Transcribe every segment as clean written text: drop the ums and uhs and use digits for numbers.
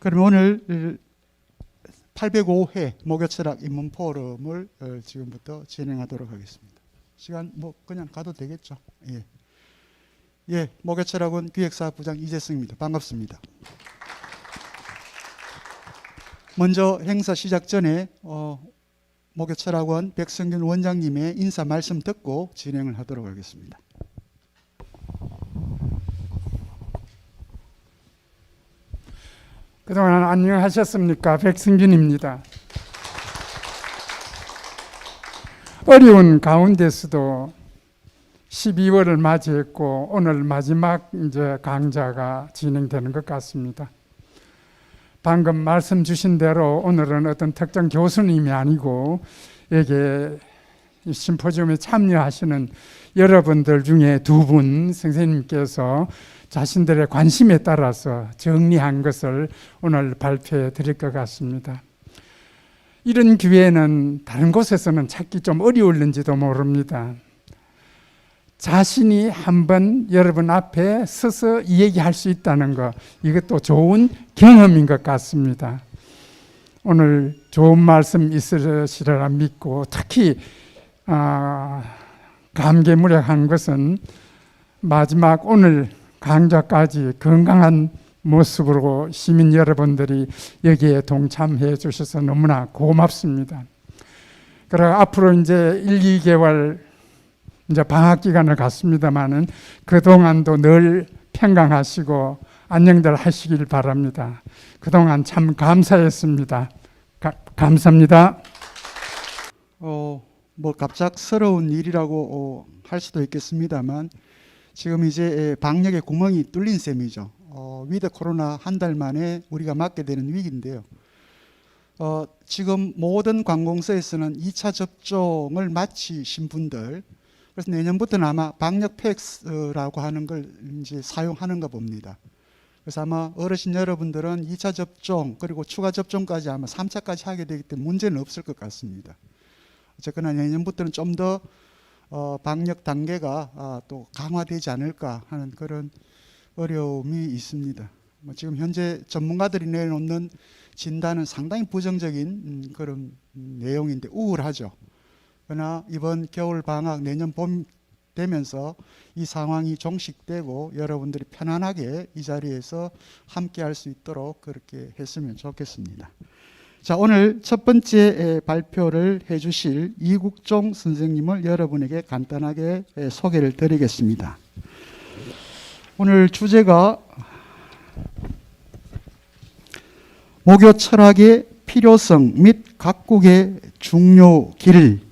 그러면 오늘 805회 목요철학 입문 포럼을 지금부터 진행하도록 하겠습니다. 시간 뭐 그냥 가도 되겠죠? 예, 목요철학원 기획사부장 이재승입니다. 반갑습니다. 먼저 행사 시작 전에 목요철학원 백성균 원장님의 인사 말씀 듣고 진행을 하도록 하겠습니다. 그동안 안녕하셨습니까? 백승균입니다. 어려운 가운데서도 12월을 맞이했고 오늘 마지막 이제 강좌가 진행되는 것 같습니다. 방금 말씀 주신 대로 오늘은 어떤 특정 교수님이 아니고 여기에 심포지움에 참여하시는 여러분들 중에 두 분 선생님께서 자신들의 관심에 따라서 정리한 것을 오늘 발표해 드릴 것 같습니다. 이런 기회는 다른 곳에서는 찾기 좀 어려울는지도 모릅니다. 자신이 한번 여러분 앞에 서서 얘기할 수 있다는 것, 이것도 좋은 경험인 것 같습니다. 오늘 좋은 말씀 있으시리라 믿고 특히 감개무량한 것은 마지막 오늘 강좌까지 건강한 모습으로 시민 여러분들이 여기에 동참해 주셔서 너무나 고맙습니다. 그리고 앞으로 이제 1, 2개월 이제 방학 기간을 갖습니다만은 그동안도 늘 평강하시고 안녕들 하시길 바랍니다. 그동안 참 감사했습니다. 감사합니다. 뭐 갑작스러운 일이라고 할 수도 있겠습니다만 지금 이제 방역의 구멍이 뚫린 셈이죠. 위드 코로나 한 달 만에 우리가 맞게 되는 위기인데요. 지금 모든 관공서에서는 2차 접종을 마치신 분들, 그래서 내년부터는 아마 방역 패스라고 하는 걸 이제 사용하는가 봅니다. 그래서 아마 어르신 여러분들은 2차 접종 그리고 추가 접종까지 아마 3차까지 하게 되기 때문에 문제는 없을 것 같습니다. 어쨌거나 내년부터는 좀 더 방역 단계가 또 강화되지 않을까 하는 그런 어려움이 있습니다. 지금 현재 전문가들이 내놓는 진단은 상당히 부정적인 그런 내용인데 우울하죠. 그러나 이번 겨울 방학 내년 봄 되면서 이 상황이 종식되고 여러분들이 편안하게 이 자리에서 함께 할 수 있도록 그렇게 했으면 좋겠습니다. 자, 오늘 첫 번째 발표를 해주실 이국종 선생님을 여러분에게 간단하게 소개를 드리겠습니다. 오늘 주제가 목요 철학의 필요성 및 각국의 중요 길,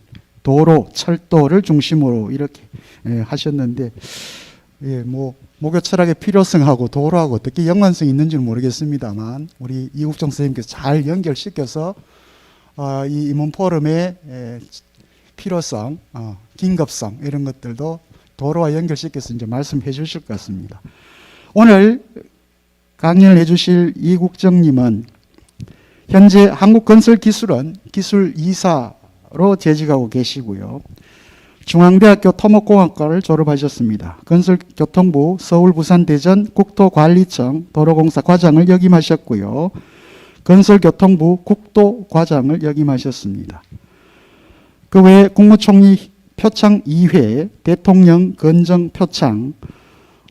도로, 철도를 중심으로 이렇게 하셨는데, 뭐 목요 철학의 필요성하고 도로하고 어떻게 연관성이 있는지는 모르겠습니다만 우리 이국종 선생님께서 잘 연결시켜서 이 임원 포럼의 필요성, 긴급성 이런 것들도 도로와 연결시켜서 이제 말씀해 주실 것 같습니다. 오늘 강연을 해 주실 이국정님은 현재 한국건설기술원 기술 이사로 재직하고 계시고요. 중앙대학교 토목공학과를 졸업하셨습니다. 건설교통부 서울 부산 대전 국토관리청 도로공사 과장을 역임하셨고요. 건설교통부 국도과장을 역임하셨습니다. 그 외에 국무총리 표창 2회, 대통령 건정 표창,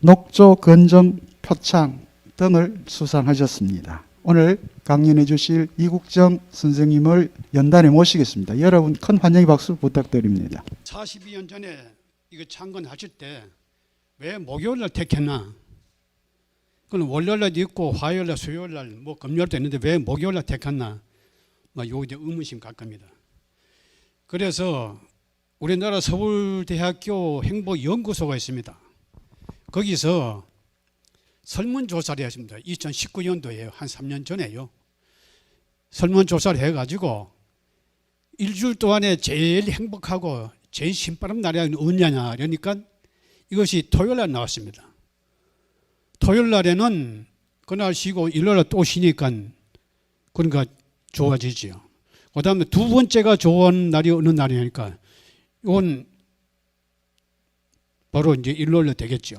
녹조 건정 표창 등을 수상하셨습니다. 오늘 강연해 주실 이국정 선생님을 연단에 모시겠습니다. 여러분 큰 환영의 박수 부탁드립니다. 42년 전에 이거 창건하실 때 왜 목요일날 택했나? 그건 월요일날도 있고 화요일날, 수요일날, 뭐 금요일도 있는데 왜 목요일날 택했나? 요 이제 의문심 갈 겁니다. 그래서 우리나라 서울대학교 행보연구소가 있습니다. 거기서 설문조사를 했습니다. 2019년도에요. 한 3년 전에요. 설문조사를 해가지고 일주일 동안에 제일 행복하고 제일 신바람 날이 언제냐 그러니까 이것이 토요일날 나왔습니다. 토요일날에는 그날 쉬고 일요일날 또 쉬니까 그러니까 좋아지지요. 그 다음에 두 번째가 좋은 날이 어느 날이니까 이건 바로 이제 일요일날 되겠죠.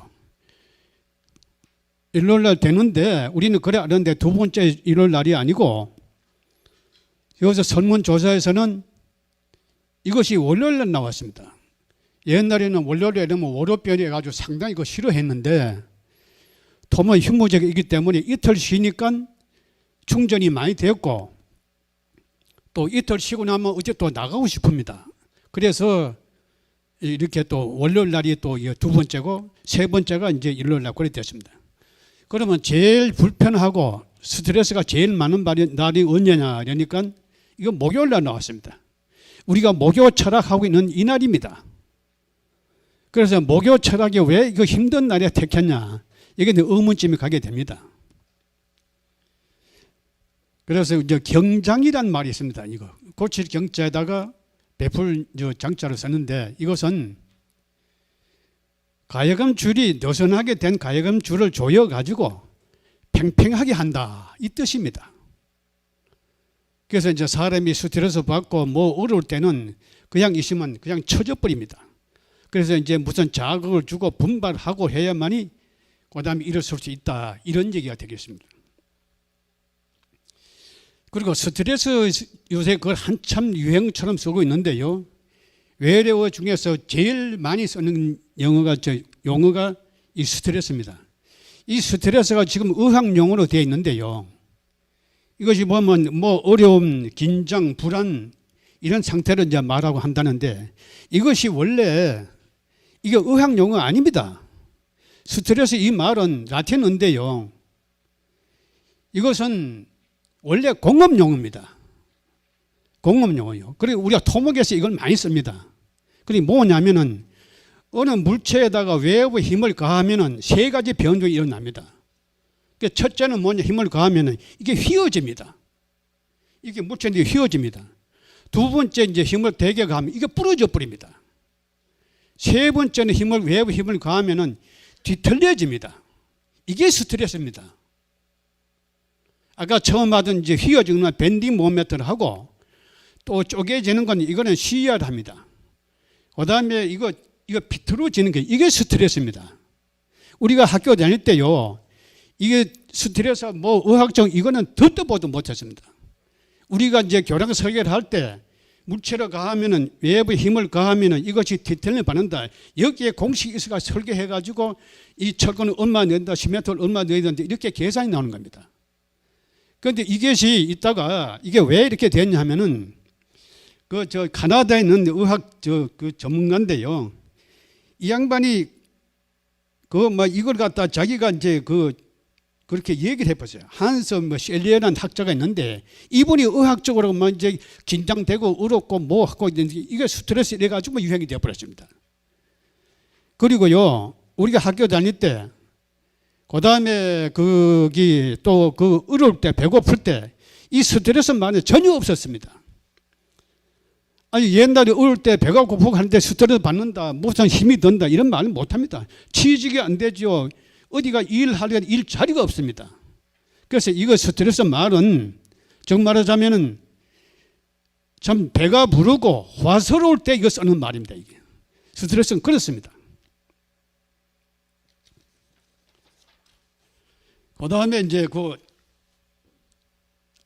일요일 날 되는데 우리는 그래 하는데 두 번째 일요일 날이 아니고 여기서 설문조사에서는 이것이 월요일 날 나왔습니다. 옛날에는 월요일에 되면 월요병이 해가지고 상당히 이거 싫어했는데 도모 휴무적이기 때문에 이틀 쉬니까 충전이 많이 되었고 또 이틀 쉬고 나면 어제 또 나가고 싶습니다. 그래서 이렇게 또 월요일 날이 또 두 번째고 세 번째가 이제 일요일 날 그렇게 됐습니다. 그러면 제일 불편하고 스트레스가 제일 많은 날이 언제냐 그러니까 이거 목요일 날 나왔습니다. 우리가 목요 철학하고 있는 이 날입니다. 그래서 목요 철학이 왜 이거 힘든 날에 택했냐 이게 의문점이 가게 됩니다. 그래서 이제 경장이란 말이 있습니다. 이거 고칠 경자에다가 베풀 장자를 썼는데 이것은 가야금 줄이 느슨하게 된 가야금 줄을 조여 가지고 팽팽하게 한다 이 뜻입니다. 그래서 이제 사람이 스트레스 받고 뭐 어려울 때는 그냥 있으면 그냥 쳐져 버립니다. 그래서 이제 무슨 자극을 주고 분발하고 해야만이 그다음에 일어설 수 있다 이런 얘기가 되겠습니다. 그리고 스트레스 요새 그걸 한참 유행처럼 쓰고 있는데요. 외래어 중에서 제일 많이 쓰는 용어가 이 스트레스입니다. 이 스트레스가 지금 의학 용어로 되어 있는데요. 이것이 보면 뭐 어려움, 긴장, 불안 이런 상태를 이제 말하고 한다는데 이것이 원래 이게 의학 용어 아닙니다. 스트레스 이 말은 라틴어인데요. 이것은 원래 공업 용어입니다. 공업 용어요. 그리고 우리가 토목에서 이걸 많이 씁니다. 그게 뭐냐면은 어느 물체에다가 외부 힘을 가하면은 세 가지 변종이 일어납니다. 첫째는 뭐냐 힘을 가하면은 이게 휘어집니다. 이게 물체인데 휘어집니다. 두 번째 이제 힘을 대게 가하면 이게 부러져 버립니다. 세 번째는 외부 힘을 가하면은 뒤틀려집니다. 이게 스트레스입니다. 아까 처음 하던 이제 휘어지는 밴딩 모멘트를 하고 또 쪼개지는 건 이거는 시야를 합니다. 그 다음에 이거 비틀어지는 게 이게 스트레스입니다. 우리가 학교 다닐 때요. 이게 스트레스 뭐 의학적 이거는 듣도 보도 못했습니다. 우리가 이제 교량 설계를 할 때 물체를 가하면은 외부 힘을 가하면은 이것이 뒤틀려 받는다. 여기에 공식이 있어가 설계해 가지고 이 철근을 얼마 넣는다, 시멘트를 얼마 넣어야 된다 이렇게 계산이 나오는 겁니다. 그런데 이것이 있다가 이게 왜 이렇게 됐냐 하면은 저 카나다에 있는 의학 그 전문가인데요. 이 양반이 이걸 갖다 자기가 이제 그렇게 얘기를 해보세요. 한스 셀리에라는 학자가 있는데 이분이 의학적으로 이제 긴장되고 어렵고 뭐 하고 있는데 이게 스트레스 이래 가지고 유행이 되어 버렸습니다. 그리고요 우리가 학교 다닐 때 그다음에 또 어려울 때 배고플 때 이 스트레스만은 전혀 없었습니다. 아니 옛날에 어릴 때 배가 고프고 하는데 스트레스 받는다 무슨 힘이 든다 이런 말은 못합니다. 취직이 안 되죠. 어디가 일하려면 일자리가 없습니다. 그래서 이거 스트레스 말은 정말 말하자면은 참 배가 부르고 화스러울 때 이거 쓰는 말입니다. 이게 스트레스는 그렇습니다. 그 다음에 이제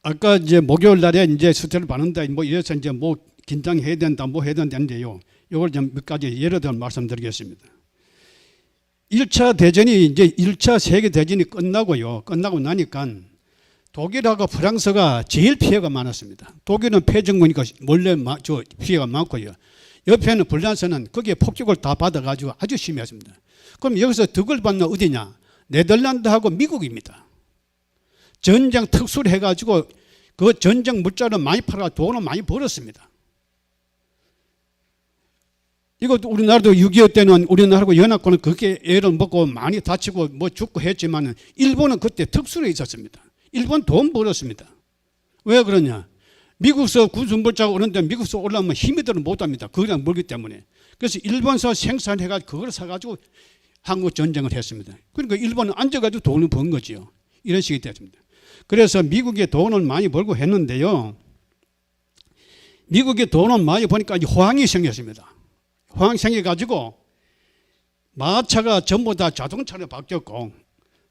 아까 이제 목요일 날에 이제 스트레스 받는다 뭐 이래서 이제 뭐 긴장해야 된다 뭐 해야 된다는데요. 이걸 좀 몇 가지 예를 들어 말씀드리겠습니다. 1차 대전이 이제 1차 세계대전이 끝나고 나니까 독일하고 프랑스가 제일 피해가 많았습니다. 독일은 패전국이니까 원래 피해가 많고요. 옆에는 불란서는 거기에 폭격을 다 받아가지고 아주 심했습니다. 그럼 여기서 덕을 받는 어디냐? 네덜란드하고 미국입니다. 전쟁 특수를 해가지고 그 전쟁 물자를 많이 팔아 돈을 많이 벌었습니다. 이것도 우리나라도 6.25 때는 우리나라하고 연합군은 그렇게 애를 먹고 많이 다치고 뭐 죽고 했지만 일본은 그때 특수로 있었습니다. 일본 돈 벌었습니다. 왜 그러냐? 미국서 군수물자가 오는데 미국서 올라오면 힘이 들어 못합니다. 그거랑 멀기 때문에. 그래서 일본서 생산해가지고 그걸 사가지고 한국 전쟁을 했습니다. 그러니까 일본은 앉아가지고 돈을 번 거지요. 이런 식이 됐습니다. 그래서 미국에 돈을 많이 벌고 했는데요. 미국에 돈을 많이 버니까 호황이 생겼습니다. 호황 생겨가지고 마차가 전부 다 자동차로 바뀌었고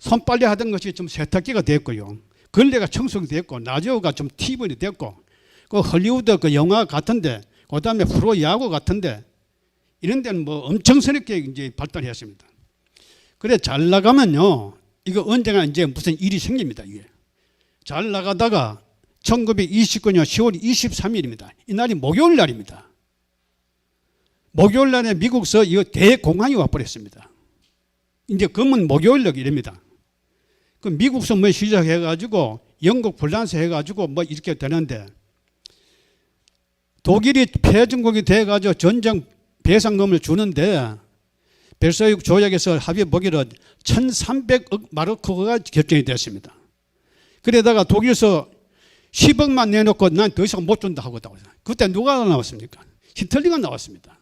손빨래 하던 것이 좀 세탁기가 됐고요. 걸레가 청소가 됐고, 라디오가 좀 TV가 됐고, 그 헐리우드 그 영화 같은데, 그 다음에 프로야구 같은데, 이런 데는 뭐 엄청스럽게 이제 발달했습니다. 그래, 잘 나가면요, 이거 언젠가 이제 무슨 일이 생깁니다, 이게. 잘 나가다가 1929년 10월 23일입니다. 이날이 목요일 날입니다. 목요일 날에 미국서 이거 대공황이 와버렸습니다. 이제 금은 목요일 날 이럽니다. 그 미국서 뭐 시작해가지고 영국 불란서 해가지고 뭐 이렇게 되는데 독일이 패전국이 돼가지고 전쟁 배상금을 주는데 벨사유 조약에서 합의 보기로 1,300억 마르크가 결정이 됐습니다. 그러다가 독일에서 10억만 내놓고 난 더 이상 못 준다 하고 그때 누가 나왔습니까? 히틀러가 나왔습니다.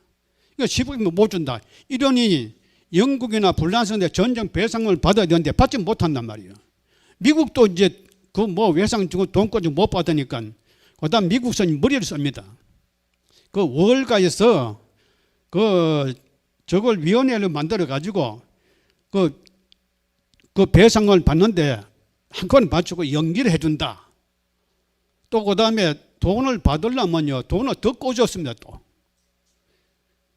이거 10억이면 못 준다. 이러니 영국이나 불란서인데 전쟁 배상을 받아야 되는데 받지 못한단 말이에요. 미국도 이제 그 뭐 외상 주고 돈까지 못 받으니까 그다음 미국선이 머리를 씁니다. 그 월가에서 그 저걸 위원회를 만들어 가지고 그 배상을 받는데 한 건 맞추고 연기를 해준다. 또 그다음에 돈을 받으려면요 돈을 더 꿔줬습니다.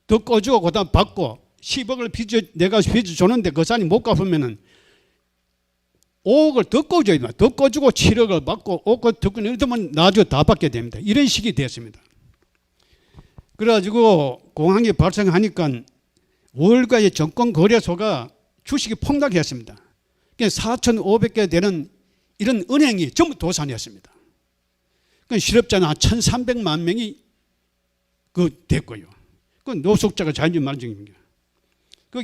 더 꿔주고 그다음 받고 10억을 내가 빚을 줬는데 그 사람이 못 갚으면은 5억을 더 꿔줘야 됩니다. 더 꿔주고 7억을 받고 5억 더 꿔주면 나중에 다 받게 됩니다. 이런 식이 됐습니다. 그래가지고 공황이 발생하니까 월가의 정권거래소가 주식이 폭락했습니다. 4,500개 되는 이런 은행이 전부 도산했습니다. 실업자는 한 1,300만 명이 됐고요. 그 노숙자가 자연주의 중입니다.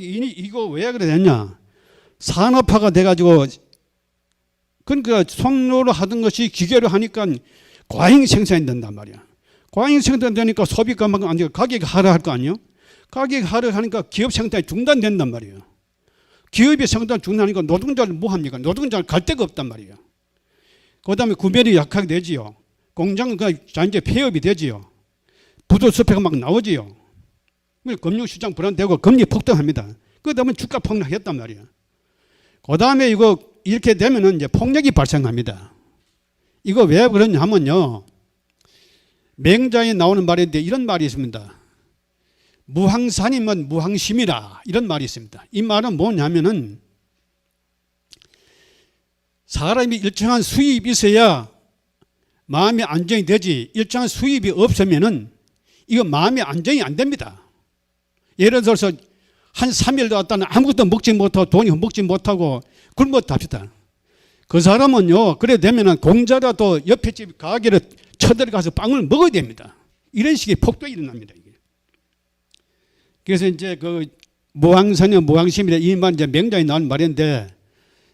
이거 왜 그래 됐냐? 산업화가 돼가지고 그러니까 손으로 하던 것이 기계로 하니까 과잉 생산이 된단 말이야. 과잉 생산이 되니까 소비가만 안 되고 가격이 하락할 거 아니에요? 가격이 하락하니까 기업 생산이 중단된단 말이에요. 기업이 생산 중단하니까 노동자를 뭐 합니까? 노동자를 갈 데가 없단 말이에요. 그 다음에 구매력이 약하게 되지요. 공장은 이제 폐업이 되지요. 부도수폐가 막 나오지요. 금융시장 불안되고 금리 폭등합니다. 그 다음에 주가 폭락했단 말이에요. 그 다음에 이거 이렇게 되면은 이제 폭력이 발생합니다. 이거 왜 그러냐 하면요. 맹자에 나오는 말인데 이런 말이 있습니다. 무항산이면 무항심이라 이런 말이 있습니다. 이 말은 뭐냐면은 사람이 일정한 수입이 있어야 마음이 안정이 되지 일정한 수입이 없으면은 이거 마음이 안정이 안 됩니다. 예를 들어서 한 3일 왔다는 아무것도 먹지 못하고 돈이 먹지 못하고 굶었답시다. 그 사람은요 그래 되면은 공자라도 옆에 집 가게를 쳐들어가서 빵을 먹어야 됩니다. 이런 식의 폭동이 일어납니다. 이게. 그래서 이제 그 무항산이나 무항심이라 이 말 이제 명자에 나온 말인데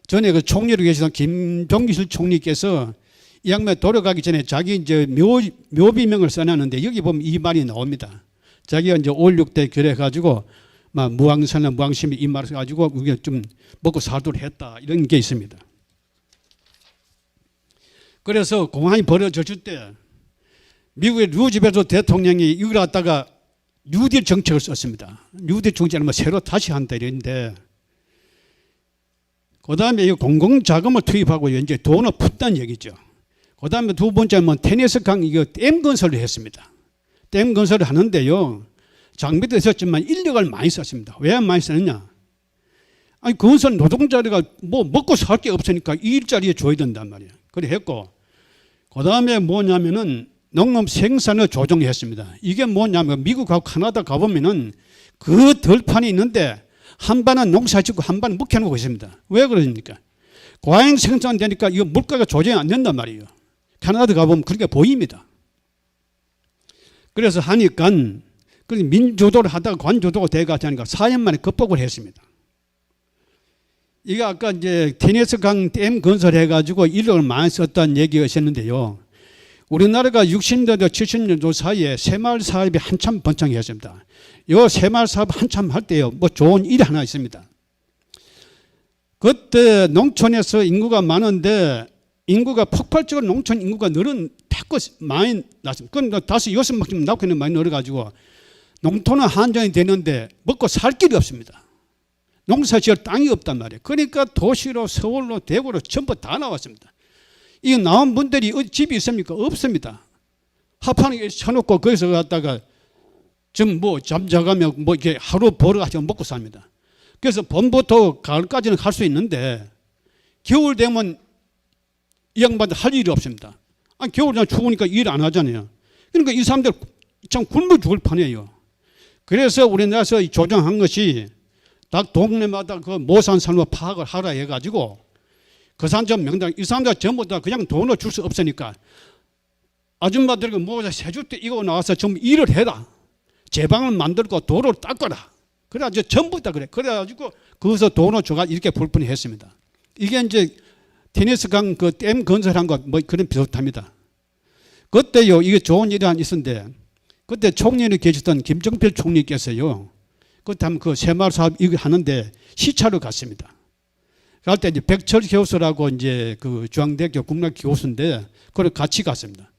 전에 그 총리로 계시던 김종기실 총리께서 이 양반이 돌아가기 전에 자기 이제 묘비명을 써놨는데 여기 보면 이 말이 나옵니다. 자기가 이제 5, 6대 결해가지고 막 무항산이나 무항심이 이 말을 가지고 우리가 좀 먹고 살도록 했다 이런 게 있습니다. 그래서 공황이 벌어졌을 때 미국의 루즈벨트 대통령이 이걸 갖다가 뉴딜 정책을 썼습니다. 뉴딜 정책은 뭐 새로 다시 한다 이랬는데 그 다음에 공공자금을 투입하고 이제 돈을 푼다는 얘기죠. 그 다음에 두 번째는 테니스 강 이거 댐 건설을 했습니다. 댐 건설을 하는데요. 장비도 있었지만 인력을 많이 썼습니다. 왜 많이 썼느냐? 아니 건설 노동자리가 뭐 먹고 살 게 없으니까 일자리에 줘야 된단 말이에요. 그래 했고 그 다음에 뭐냐면은 농업 생산을 조정했습니다. 이게 뭐냐면 미국하고 캐나다 가보면은 그 들판이 있는데 한 반은 농사 짓고 한 반은 묵혀놓고 있습니다. 왜 그러십니까? 과잉 생산되니까 이거 물가가 조정이 안 된단 말이에요. 캐나다 가보면 그렇게 보입니다. 그래서 하니까 민주도를 하다가 관주도가 돼가지고 하니까 4년 만에 극복을 했습니다. 이게 아까 이제 테니스 강 댐 건설해가지고 인력을 많이 썼다는 얘기가 있었는데요. 우리나라가 60년대 70년도 사이에 새마을 사업이 한참 번창했습니다. 이 새마을 사업 한참 할 때요. 뭐 좋은 일이 하나 있습니다. 그때 농촌에서 인구가 많은데 인구가 폭발적으로 농촌 인구가 많이 났습니다. 그럼 5, 6명쯤 낳고는 많이 늘어가지고 농촌은 한정이 되는데 먹고 살 길이 없습니다. 농사지을 땅이 없단 말이에요. 그러니까 도시로 서울로 대구로 전부 다 나왔습니다. 이 나온 분들이 어디 집이 있습니까? 없습니다. 하판에 쳐놓고 거기서 갔다가 좀 뭐 잠자가며 뭐 이렇게 하루 벌어가지고 먹고 삽니다. 그래서 봄부터 가을까지는 갈 수 있는데 겨울 되면 이 양반들 할 일이 없습니다. 아니, 겨울 되면 추우니까 일 안 하잖아요. 그러니까 이 사람들 참 굶어 죽을 판이에요. 그래서 우리나라에서 조정한 것이 각 동네마다 그 모산 산업 파악을 하라 해가지고 그 산점 명당 이 사람들 전부 다 그냥 돈을 줄 수 없으니까 아줌마들이 모자 세줄때 이거 나와서 좀 일을 해라. 제방을 만들고 도로를 닦아라. 그래가지고 전부 다 그래. 그래가지고 거기서 돈을 줘가 이렇게 불편히 했습니다. 이게 이제 테니스강 그 댐 건설한 것 뭐 그런 비슷합니다. 그때요 이게 좋은 일이 한 있었는데 그때 총리를 계셨던 김정필 총리께서요 그때 한번 그 새마을 사업 이거 하는데 시차로 갔습니다. 갈 때 이제 백철 교수라고 이제 그 중앙대학교 국락 교수인데 그걸 같이 갔습니다.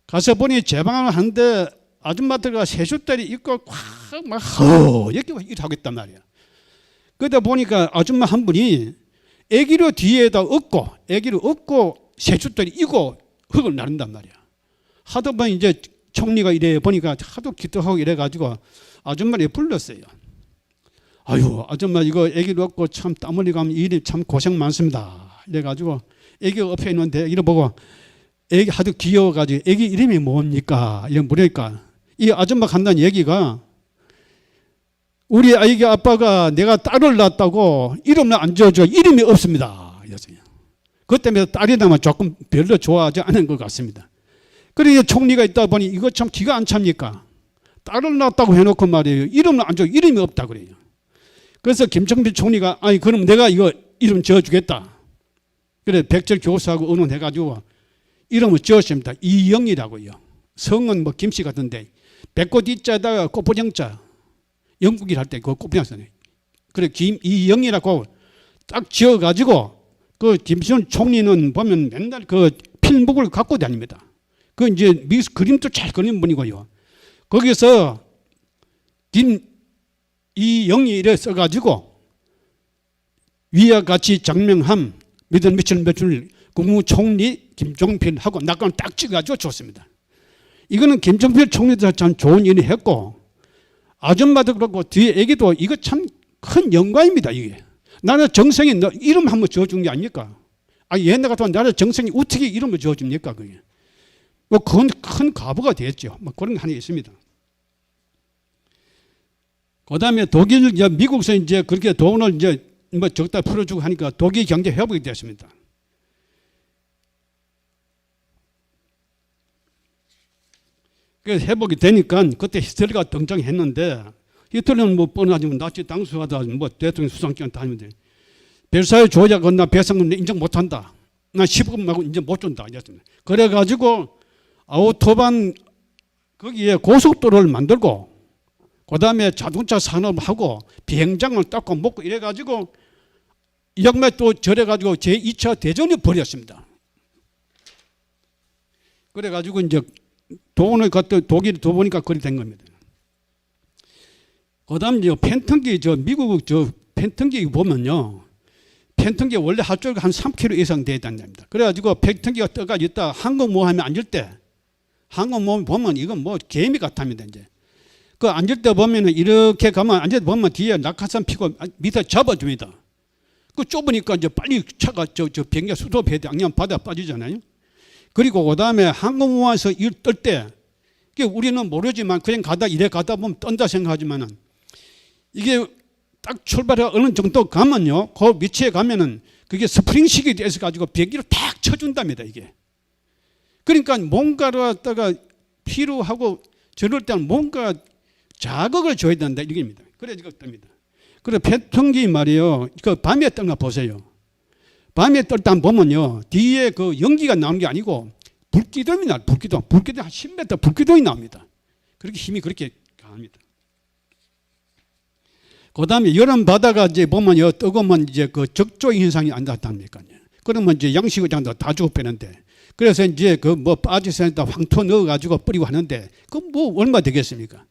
가서 보니 제방을 하는데 아줌마들과 세숫다리 입고 막 이렇게 일하고 있단 말이에요. 그러다 보니까 아줌마 한 분이 애기를 뒤에다 업고 세숫다리 이고 흙을 나른단 말이야. 하도 보니 이제 총리가 이래 보니까 하도 기특하고 이래가지고 아줌마를 불렀어요. 아유 아줌마 이거 애기를 업고 참 땀 흘리고 하면 일이 참 고생 많습니다. 이래가지고 애기가 엎혀 있는데 이래 보고 애기 하도 귀여워가지고 애기 이름이 뭡니까? 이래 물으니까 이 아줌마 간다는 얘기가 우리 아기 아빠가 내가 딸을 낳았다고 이름을 안 지어줘 이름이 없습니다. 이랬어요. 그것 때문에 딸이 나면 조금 별로 좋아하지 않은 것 같습니다. 그러니까 총리가 있다 보니 이거 참 기가 안 찹니까? 딸을 낳았다고 해놓고 말이에요. 이름을 안 줘 이름이 없다 그래요. 그래서 김정필 총리가 아니 그럼 내가 이거 이름 지어주겠다. 그래 백철 교수하고 의논해가지고 이름을 지었습니다. 이영이라고요. 성은 뭐 김씨 같은데 백꽃 이자에다가 꽃보정자 영국일 할 때 그 꽃보정자네. 그래 이영이라고 딱 지어가지고 그 김시훈 총리는 보면 맨날 그 필목을 갖고 다닙니다. 그 이제 미술 그림도 잘 그리는 분이고요. 거기서 이영이 이래 써가지고 위와 같이 장명함 믿은 며칠 국무총리 김종필하고 낙관을 딱 찍어가지고 줬습니다. 이거는 김종필 총리도 참 좋은 일을 했고 아줌마도 그렇고 뒤에 애기도 이거 참 큰 영광입니다. 이게 나는 정성이 너 이름 한번 지어준 게 아닙니까? 아 옛날 같으면 나는 정성이 어떻게 이름을 지어줍니까? 그게 뭐 그건 큰 가부가 됐죠. 뭐 그런 게 하나 있습니다. 그다음에 독일 미국에서 이제 그렇게 돈을 이제 뭐 적다 풀어주고 하니까 독일 경제 회복이 됐습니다. 그래서 회복이 되니까 그때 히틀러가 등장했는데 히틀러는 뭐 뻔하지만 나치 당수하다 뭐 대통령 수상기관 다니는데 벨사유 조약 건나 배상금 인정 못한다. 나 10억하고 인정 못 준다. 이랬습니다. 그래가지고 아우토반 거기에 고속도로를 만들고 그다음에 자동차 산업하고 비행장을 닦고 먹고 이래가지고 이 양반이 또 저래가지고 제2차 대전이 벌였습니다. 그래가지고 이제 돈을 갖다 독일에 더 보니까 그리 된 겁니다. 그다음 저 팬턴기 미국 팬턴기 보면요, 팬턴기 원래 합쪽이 한 3km 이상 돼야 된답니다. 그래가지고 팬턴기가 떠가 있다 항공모함에 앉을 때 항공모함 보면 이건 뭐 개미 같답니다. 이제 그 앉을 때 보면은 이렇게 가면 앉아 보면 뒤에 낙하산 피고 밑에 잡아줍니다. 그 좁으니까 이제 빨리 차가 저 비행기 수도 배대 양양 바다 빠지잖아요. 그리고 그다음에 항공모함에서 일 뜰 때 우리는 모르지만 그냥 가다 보면 떤다 생각하지만은 이게 딱 출발해 어느 정도 가면요, 그 위치에 가면은 그게 스프링식이 돼서 가지고 비행기를 탁 쳐준답니다. 이게 그러니까 뭔가를 갖다가 필요하고 저럴 때는 뭔가 자극을 줘야 된다 이겁니다. 그래 이거 뜹니다. 그래 팬턴기 말이에요. 그 밤에 뜬가 보세요. 밤에 뜰 때 보면요, 뒤에 그 연기가 나오는 게 아니고 불기둥이 나, 불기둥 한 10m 불기둥이 나옵니다. 그렇게 힘이 그렇게 강합니다. 그다음에 여름 바다가 이제 보면요, 뜨거우면 이제 그 적조 현상이 안 나타납니까? 그러면 이제 양식의장도 다 죽어 빼는데, 그래서 이제 그 뭐 빠지선에다 황토 넣어가지고 뿌리고 하는데 그 뭐 얼마 되겠습니까?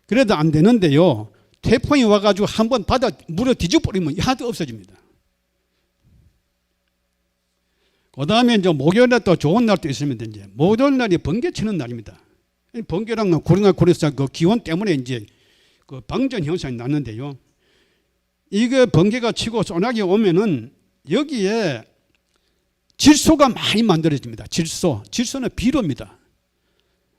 그래도 안 되는데요. 태풍이 와가지고 한번 바다 물어 뒤집어버리면 하나도 없어집니다. 그 다음에 이제 목요일에 또 좋은 날도 있으면 이제 목요일 날이 번개 치는 날입니다. 번개랑 구름과 구려서 그 기온 때문에 이제 그 방전 현상이 났는데요. 이게 번개가 치고 소나기 오면은 여기에 질소가 많이 만들어집니다. 질소는 비료입니다.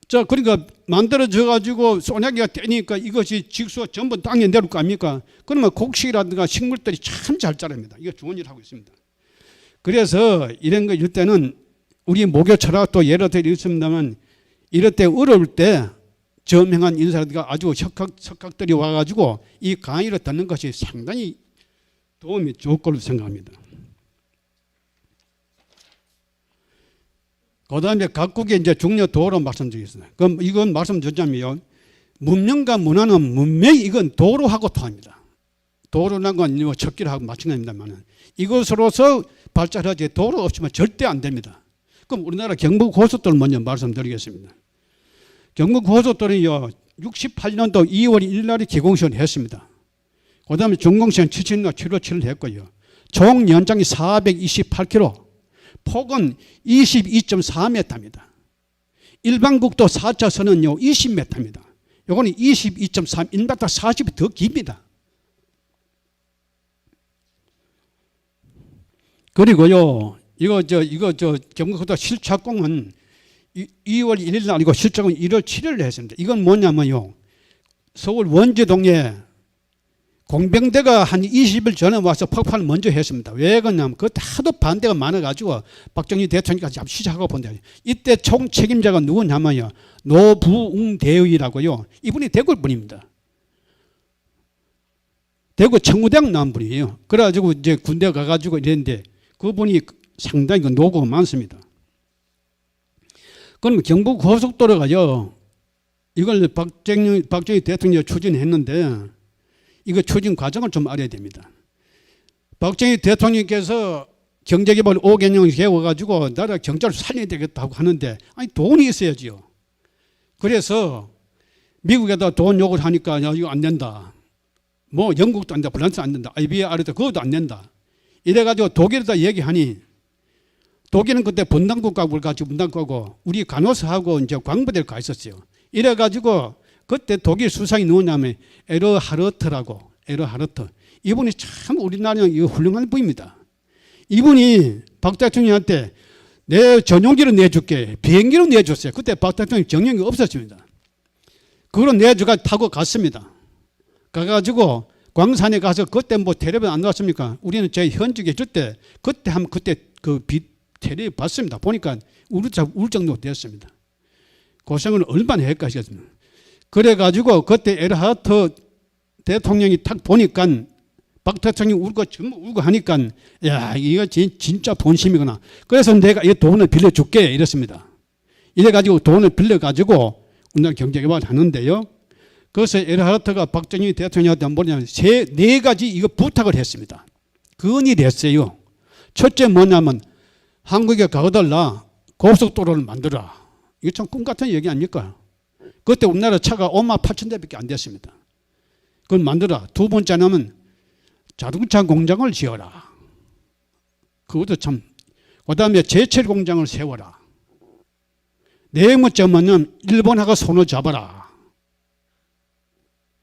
자, 그러니까 만들어져 가지고 소나기가 떼니까 이것이 질소 전부 땅에 내려올 거 아닙니까? 그러면 곡식이라든가 식물들이 참 잘 자랍니다. 이거 좋은 일 하고 있습니다. 그래서 이런 거 이럴 때는 우리 목요 철학도 예를 들어 있습니다만 이럴 때 어려울 때 저명한 인사들과 아주 석학들이 와가지고 이 강의를 듣는 것이 상당히 도움이 좋을 걸로 생각합니다. 그 다음에 각국의 이제 중요 도로 말씀드리겠습니다. 그럼 이건 말씀드리자면요. 문명과 문화는 분명히 이건 도로하고 통합니다. 도로란 건 척기하고 마찬가지입니다만 이것으로서 발전하지 도로 없으면 절대 안 됩니다. 그럼 우리나라 경부고속도로 먼저 말씀드리겠습니다. 경부고속도로는요 68년도 2월 1일 날에 개공시를 했습니다. 그 다음에 준공시는 77년 7월 7일 했고요. 총 연장이 428km, 폭은 22.4m입니다. 일반국도 4차선은요 20m입니다. 요거는 22.3, 1m 40이 더 깁니다. 그리고요, 이거 경부고속도로 실착공은 2월 1일 날이고 실착은 1월 7일에 했습니다. 이건 뭐냐면요, 서울 원제동에 공병대가 한 20일 전에 와서 폭발을 먼저 했습니다. 왜 그러냐면 그때 하도 반대가 많아가지고 박정희 대통령까지 시작하고 본다. 이때 총 책임자가 누구냐면요, 노부웅대의라고요. 이분이 대구 분입니다. 대구 청구대학 나온 분이에요. 그래가지고 이제 군대 가가지고 이랬는데 그분이 상당히 노고가 많습니다. 그럼 경부고속도로가요, 이걸 박정희 대통령이 추진했는데 이거 추진 과정을 좀 알아야 됩니다. 박정희 대통령께서 경제개발 5개년을 세워가지고 나라 경제를 살려야 되겠다고 하는데 아니 돈이 있어야지요. 그래서 미국에다 돈 요구를 하니까 이거 안 된다. 뭐 영국도 안 된다. 프랑스 안 된다. IBR도 그것도 안 된다. 이래가지고 독일에다 얘기하니 독일은 그때 분단국가를 가지고 분단국하고 우리 간호사하고 이제 광부대를 가 있었어요. 이래가지고 그때 독일 수상이 누구냐면 에르하르트라고, 에르하르트. 이분이 참 우리나라에 훌륭한 분입니다. 이분이 박 대통령한테 내 전용기를 내줄게, 비행기로 내줬어요. 그때 박 대통령 전용기 없었습니다. 그걸 내주가 타고 갔습니다. 가가지고 광산에 가서 그때 뭐 텔레비전 안 나왔습니까? 우리는 저희 현직에 있을 때 그때 한번 그때 그 텔레비전 봤습니다. 보니까 울 정도 됐습니다. 고생을 얼마나 했겠습니까? 그래가지고 그때 에르하르트 대통령이 딱 보니까 박 대통령이 울고 전부 울고 하니까 야 이거 진짜 본심이구나. 그래서 내가 이 돈을 빌려줄게 이랬습니다. 이래가지고 돈을 빌려가지고 우리나라 경제개발을 하는데요. 그래서 에르하르트가 박정희 대통령한테 뭐냐면 네 가지 이거 부탁을 했습니다. 건의를 했어요. 첫째 뭐냐면 한국에 가거들라 고속도로를 만들어라. 이거 참 꿈 같은 얘기 아닙니까? 그때 우리나라 차가 5만 8천 대밖에 안 됐습니다. 그걸 만들어라. 두 번째는 자동차 공장을 지어라. 그것도 참. 그 다음에 제철 공장을 세워라. 네 번째는 일본하고 손을 잡아라.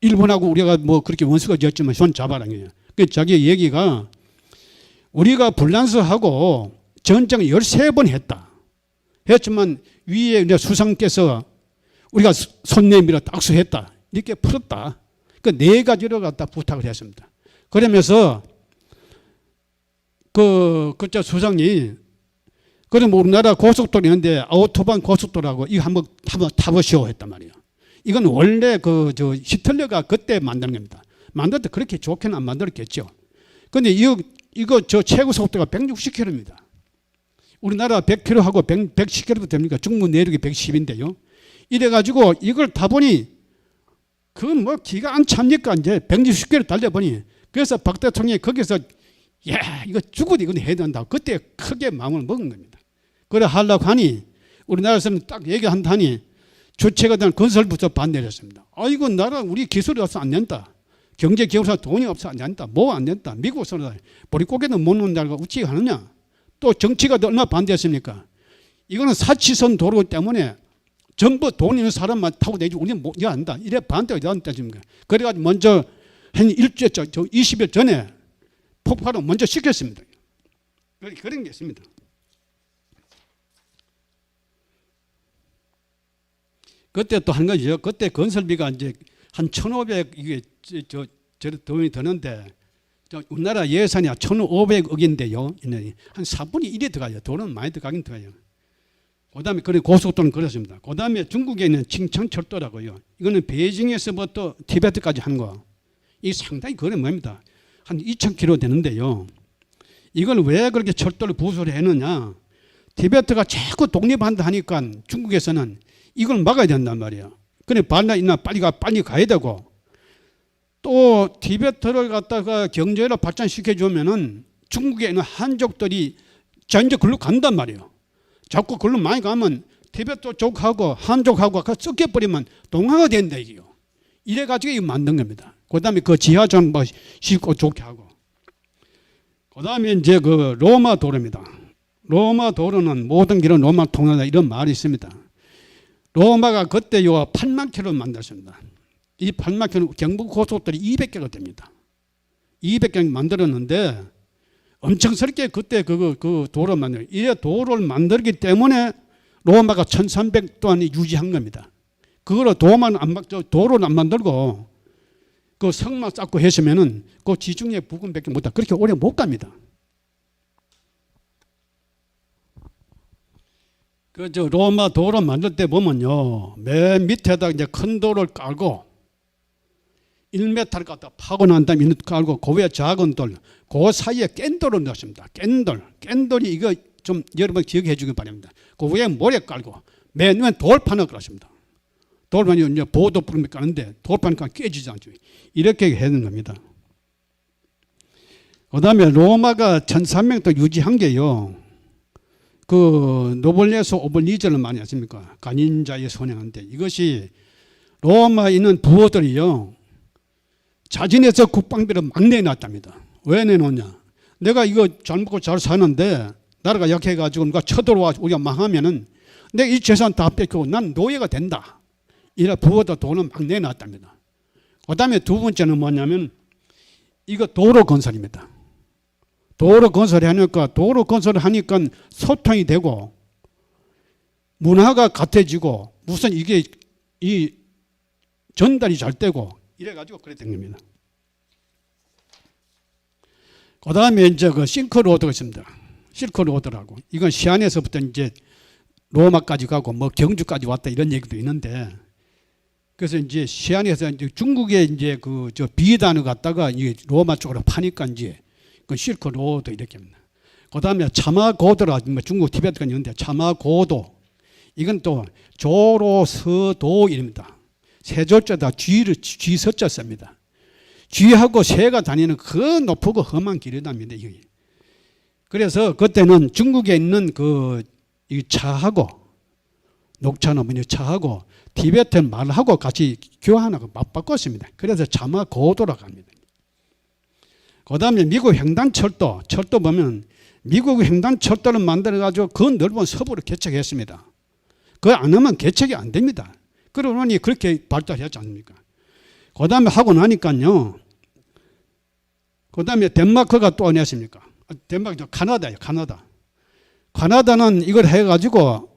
일본하고 우리가 뭐 그렇게 원수가 지었지만 손 잡아라. 그 자기 얘기가 우리가 불란서하고 전쟁을 13번 했다. 했지만 위에 수상께서 우리가 손 내밀어 딱수했다. 이렇게 풀었다. 그 네 가지로 갖다 부탁을 했습니다. 그러면서 그저 수상이 그럼 우리나라 고속도로 있는데 아우토반 고속도로라고 이거 한번 타보시오 했단 말이에요. 이건 원래 저 히틀러가 그때 만든 겁니다. 만들 때 그렇게 좋게는 안 만들었겠죠. 그런데 이거 저 최고 속도가 160km입니다. 우리나라 100km하고 110km도 됩니까? 중부 내륙이 110인데요. 이래가지고 이걸 타보니 그건 뭐 기가 안 찹니까? 이제 160km 달려보니 그래서 박 대통령이 거기서 야 이거 죽어도 이건 해야 된다. 그때 크게 마음을 먹은 겁니다. 그래 하려고 하니 우리나라에서는 딱 얘기한다니 주체가 된 건설부터 반대를 했습니다. 이거 나라 우리 기술이 없어 안 된다. 경제 기업사 돈이 없어 안 된다. 뭐 안 된다. 미국에서는 보릿고개도 못 놓는다고 어찌 하느냐. 또 정치가 얼마나 반대했습니까? 이거는 사치선 도로 때문에 전부 돈 있는 사람만 타고 내지 우리는 못 한다. 이래 반대가 되었다 지금. 그래가지고 먼저 한 일주일 전, 20일 전에 폭발을 먼저 시켰습니다. 그런 게 있습니다. 그때 또 한 가지요. 그때 건설비가 이제 한 1,500 이게 저 돈이 드는데 우리나라 예산이 1,500억인데요. 한 4분의 1이 들어가요. 돈은 많이 들어가긴 들어가요. 그다음에 그런 고속도로는 그렇습니다. 그다음에 중국에 있는 칭창철도라고요. 이거는 베이징에서부터 티베트까지 한 거. 이 상당히 거리가 멉니다. 한 2,000km 되는데요. 이걸 왜 그렇게 철도를 부수를 했느냐? 티베트가 자꾸 독립한다 하니까 중국에서는 이걸 막아야 된단 말이에요. 그래 발나이나 빨리 가야 되고 또 티베트를 갖다가 경제를 발전시켜 주면은 중국에 있는 한족들이 전제 글로 간단 말이에요. 자꾸 글로 많이 가면 티베트 쪽하고 한족하고 섞여 버리면 동화가 된다 이게요. 이래 가지고 이거 만든 겁니다. 그다음에 그 지하철 뭐 쉽고 좋게 하고. 그다음에 이제 그 로마 도로입니다. 로마 도로는 모든 길은 로마 통하다 이런 말이 있습니다. 로마가 그때요 8만 킬로 만들었습니다. 이 8만 킬로 경부 고속도로이 200개가 됩니다. 200개 만들었는데 엄청스럽게 그때 그 도로 만들. 이 도로를 만들기 때문에 로마가 1,300 동안 유지한 겁니다. 그거로 도로를 안 만들고 그 성만 쌓고 했으면은 그 지중해 부근밖에 못다. 그렇게 오래 못 갑니다. 그 로마 도로 만들 때 보면요, 맨 밑에다 이제 큰 돌을 깔고 1m를 갖다 파고 난 다음에 깔고 그 위에 작은 돌, 그 사이에 깬돌을 넣습니다. 깬돌이 이거 좀 여러분 기억해 주기 바랍니다. 그 위에 모래 깔고 맨 위에 돌판을 깔습니다. 돌판이 이제 보도 부르면 까는데 돌판이 깨지지 않죠. 이렇게 하는 겁니다. 그 다음에 로마가 1,300도 유지한 게요. 그 노블레스 오블리저를 많이 하십니까? 간인자의 선행한데 이것이 로마에 있는 부호들이요. 자진해서 국방비를 막 내놨답니다. 왜 내놓냐? 내가 이거 잘 먹고 잘 사는데 나라가 약해가지고 누가 쳐들어와 우리가 망하면은 내가 이 재산 다 뺏기고 난 노예가 된다. 이래 부호도 돈을 막 내놨답니다. 그 다음에 두 번째는 뭐냐면 이거 도로 건설입니다. 도로 건설하니까 소통이 되고 문화가 같아지고 무슨 이게 이 전달이 잘 되고 이래가지고 그랬던 겁니다. 그 다음에 이제 그 싱크로드가 있습니다. 실크로드라고. 이건 시안에서부터 이제 로마까지 가고 뭐 경주까지 왔다 이런 얘기도 있는데 그래서 이제 시안에서 이제 중국에 이제 그 저 비단을 갖다가 이 로마 쪽으로 파니까 이제 그 실크로드 이렇게 합니다. 그 다음에 차마고도라 뭐 중국 티베트가 있는데 차마고도 이건 또 조로서도입니다. 세 조자다 쥐서자 씁니다. 쥐하고 새가 다니는 그 높고 험한 길이답니다. 그래서 그때는 중국에 있는 이 차하고 녹차나무 차하고 티베트 말하고 같이 교환하고 맞바꿨습니다. 그래서 차마고도라고 합니다. 그 다음에 미국 횡단철도 보면 미국 횡단철도를 만들어가지고 그 넓은 서부를 개척했습니다. 그거 안 하면 개척이 안 됩니다. 그러니 그렇게 발달했지 않습니까? 그 다음에 하고 나니까요. 그 다음에 덴마크가 또 어땠습니까? 덴마크, 카나다예요. 카나다는 이걸 해가지고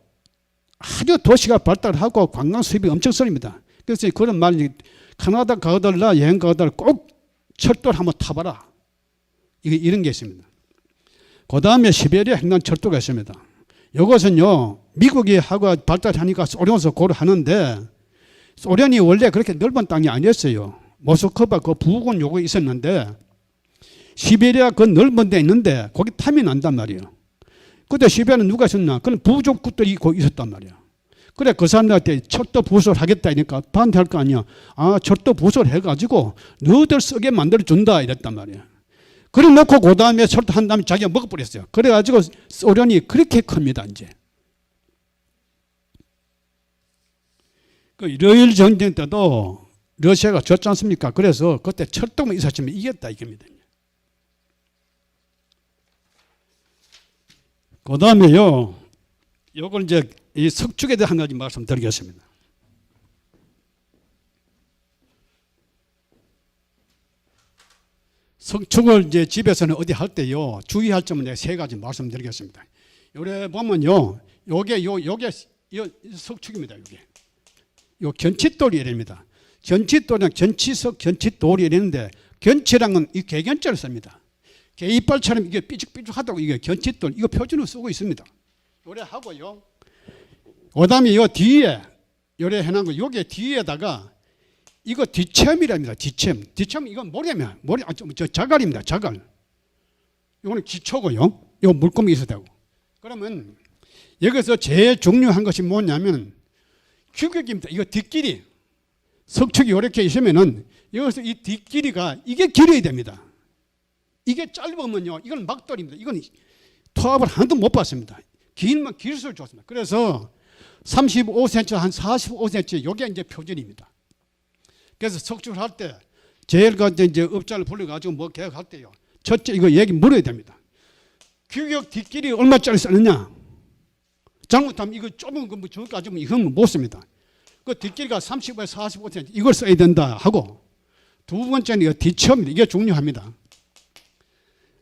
아주 도시가 발달하고 관광 수입이 엄청 섭니다. 그래서 그런 말이 카나다 가더라 여행 가더라 꼭 철도를 한번 타봐라. 이런 게 있습니다. 그 다음에 시베리아 횡단철도가 있습니다. 이것은요 미국이 하고 발달하니까 소련에서 그걸 하는데 소련이 원래 그렇게 넓은 땅이 아니었어요. 모스크바 그 부근 요거 있었는데 시베리아 그 넓은 데 있는데 거기 탐이 난단 말이에요. 그때 시베리아는 누가 있었나? 그건 부족국들이 거기 있었단 말이에요. 그래 그 사람들한테 철도 부설 하겠다 하니까 반대할 거 아니야. 아 철도 부설 해가지고 너희들 쓰게 만들어준다 이랬단 말이에요. 그래 놓고 그 다음에 철도 한 다음에 자기가 먹어버렸어요. 그래가지고 소련이 그렇게 큽니다 이제. 그 러일 전쟁 때도 러시아가 졌지 않습니까? 그래서 그때 철도만 있었으면 이겼다 이겁니다. 그 다음에요, 요걸 이제 이 석축에 대해 한 가지 말씀드리겠습니다. 석축을 이제 집에서는 어디 할 때요, 주의할 점은 내가 세 가지 말씀드리겠습니다. 요래 보면요, 요게 석축입니다. 요 견칫돌이 이랍니다. 견칫돌은 견치석, 견칫돌이 이랬는데, 견치랑은 이 개견자를 씁니다. 개 이빨처럼 이게 삐죽삐죽하다고 이게 견칫돌, 이거 표준으로 쓰고 있습니다. 요래 하고요. 그 다음에 요 뒤에, 요래 해놓은 거, 요게 뒤에다가 이거 뒤챔이랍니다. 뒤챔. 뒤챔 이건 모래면, 저 자갈입니다. 자갈. 요거는 기초고요. 요 물고기 있어야 되고. 그러면 여기서 제일 중요한 것이 뭐냐면 규격입니다. 이거 뒷길이. 석축이 이렇게 있으면은 여기서 이 뒷길이가 이게 길어야 됩니다. 이게 짧으면요, 이건 막돌입니다. 이건 토합을 하나도 못 받습니다. 길면 길수록 좋습니다. 그래서 35cm, 한 45cm, 요게 이제 표준입니다. 그래서 석축을 할 때 제일 이제 업자를 불러가지고 뭐 계약할 때요, 첫째 이거 얘기 물어야 됩니다. 규격 뒷길이 얼마짜리 쓰느냐? 잘못하면 이거 좁은 거 저기까지 이건 못 씁니다. 그 뒷길이가 35에서 45cm 이걸 써야 된다 하고, 두 번째는 이거 뒤처음입니다. 이게 중요합니다.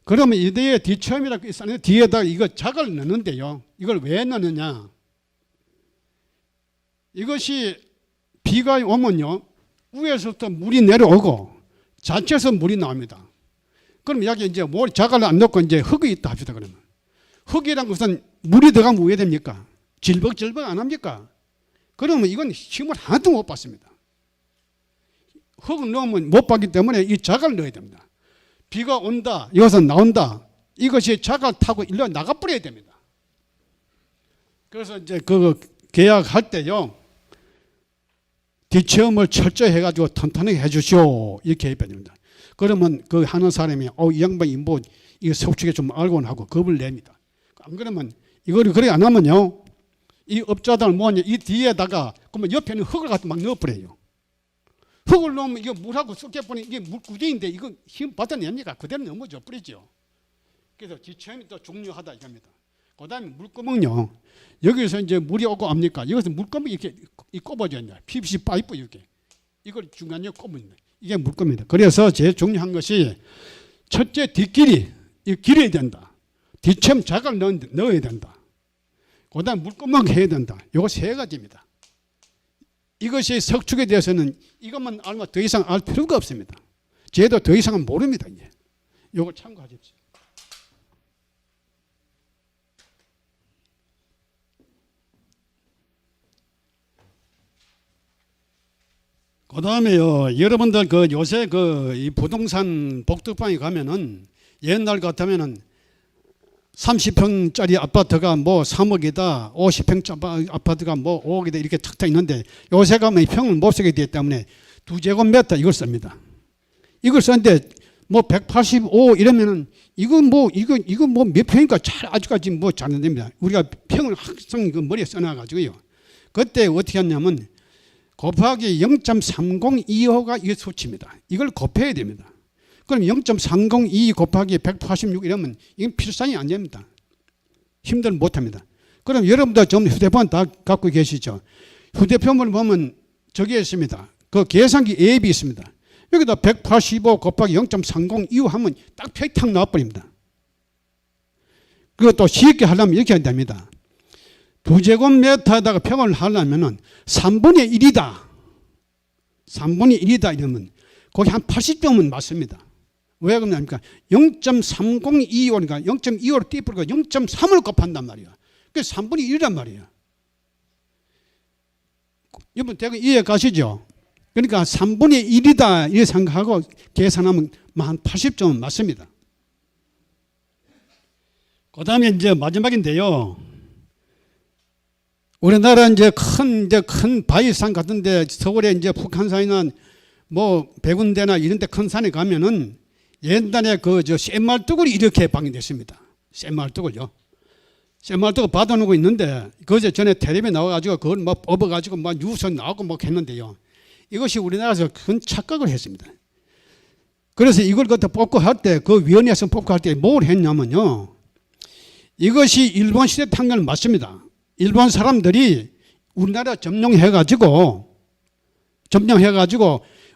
그러면 이 뒤에 뒤처음이라고 있었는데 뒤에다 이거 자갈을 넣는데요, 이걸 왜 넣느냐? 이것이 비가 오면요, 위에서부터 물이 내려오고 자체에서 물이 나옵니다. 그럼 여기 이제 자갈을 안 넣고 이제 흙이 있다 합시다. 그러면 흙이란 것은 물이 들어가면 왜 됩니까? 질벅질벅 안 합니까? 그러면 이건 힘을 하나도 못 받습니다. 흙을 넣으면 못 받기 때문에 이 자갈을 넣어야 됩니다. 비가 온다, 여기서 나온다, 이것이 자갈 타고 일로 나가버려야 됩니다. 그래서 이제 그 계약할 때요, 뒷체험을 철저히 해가지고 튼튼하게 해주시오, 이렇게 해야 됩니다. 그러면 그 하는 사람이 이 양반이 뭐 이 석축에 좀 알고는 하고 겁을 냅니다. 안 그러면 이거를 그래 안 하면요, 이 업자들은 뭐하냐, 이 뒤에다가 그러면 옆에는 흙을 갖다 막 넣어버려요. 흙을 넣으면 이거 물하고 섞여버리니 이게 물구덩인데 이거 힘 받아냅니까? 그대로 넘어져 버리죠. 그래서 뒷체험이 또 중요하다 이겁니다. 그 다음에 물구멍요, 여기서 이제 물이 오고 압니까? 여기서 물구멍이 이렇게 꼽아져야 돼요. PVC 파이프 이렇게. 이걸 중간에 꼽습니다. 이게 물구멍입니다. 그래서 제일 중요한 것이 첫째 뒷길이 길어야 된다. 뒷체험 자갈 넣어야 된다. 그 다음에 물구멍 해야 된다. 요거 세 가지입니다. 이것이 석축에 대해서는 이것만 알면 더 이상 알 필요가 없습니다. 저도 더 이상은 모릅니다. 이제 요걸 참고하십시오. 그 다음에요, 여러분들 요새 이 부동산 복덕방에 가면은 옛날 같으면은 30평짜리 아파트가 뭐 3억이다, 50평짜리 아파트가 뭐 5억이다, 이렇게 탁탁 있는데 요새 가면 평을 못 쓰게 되기 때문에 2제곱미터 이걸 씁니다. 이걸 썼는데 뭐 185 이러면은 이거 뭐 몇 평이니까 아직까지 뭐 잘 안 됩니다. 우리가 평을 항상 그 머리에 써놔가지고요. 그때 어떻게 했냐면 곱하기 0.3025가 이게 수치입니다. 이걸 곱해야 됩니다. 그럼 0.302 곱하기 186 이러면 이건 필상이 안 됩니다. 힘들면 못합니다. 그럼 여러분들 좀 휴대폰 다 갖고 계시죠? 휴대폰을 보면 저기에 있습니다. 그 계산기 앱이 있습니다. 여기다 185 곱하기 0.302 하면 딱 표이 탁 나와버립니다. 그리고 또 쉽게 하려면 이렇게 해야 됩니다. 2제곱미터에다가 평을 하려면 3분의 1이다. 3분의 1이다 이러면 거기 한 80점은 맞습니다. 왜 그러냐니까 0.3025니까 0.25로 띄뿌리고 0.3을 곱한단 말이야. 그게 3분의 1이란 말이에요. 여러분 대강 이해 가시죠? 그러니까 3분의 1이다 이렇게 생각하고 계산하면 한 80점은 맞습니다. 그 다음에 이제 마지막인데요. 우리나라 이제 큰 바위산 같은데 서울에 이제 북한산이나 뭐 백운대나 이런 데 큰 산에 가면은 옛날에 저 쇠말뚝을 이렇게 방해됐습니다. 쇠말뚝을요. 쇠말뚝을 받아놓고 있는데 그제 전에 텔레비에 나와가지고 그걸 막 업어가지고 막 뉴스 나오고 막 했는데요. 이것이 우리나라에서 큰 착각을 했습니다. 그래서 이걸 그때 복구할 때, 그 위원회에서 복구할 때 뭘 했냐면요. 이것이 일본 시대 탕견 맞습니다. 일본 사람들이 우리나라 점령해가지고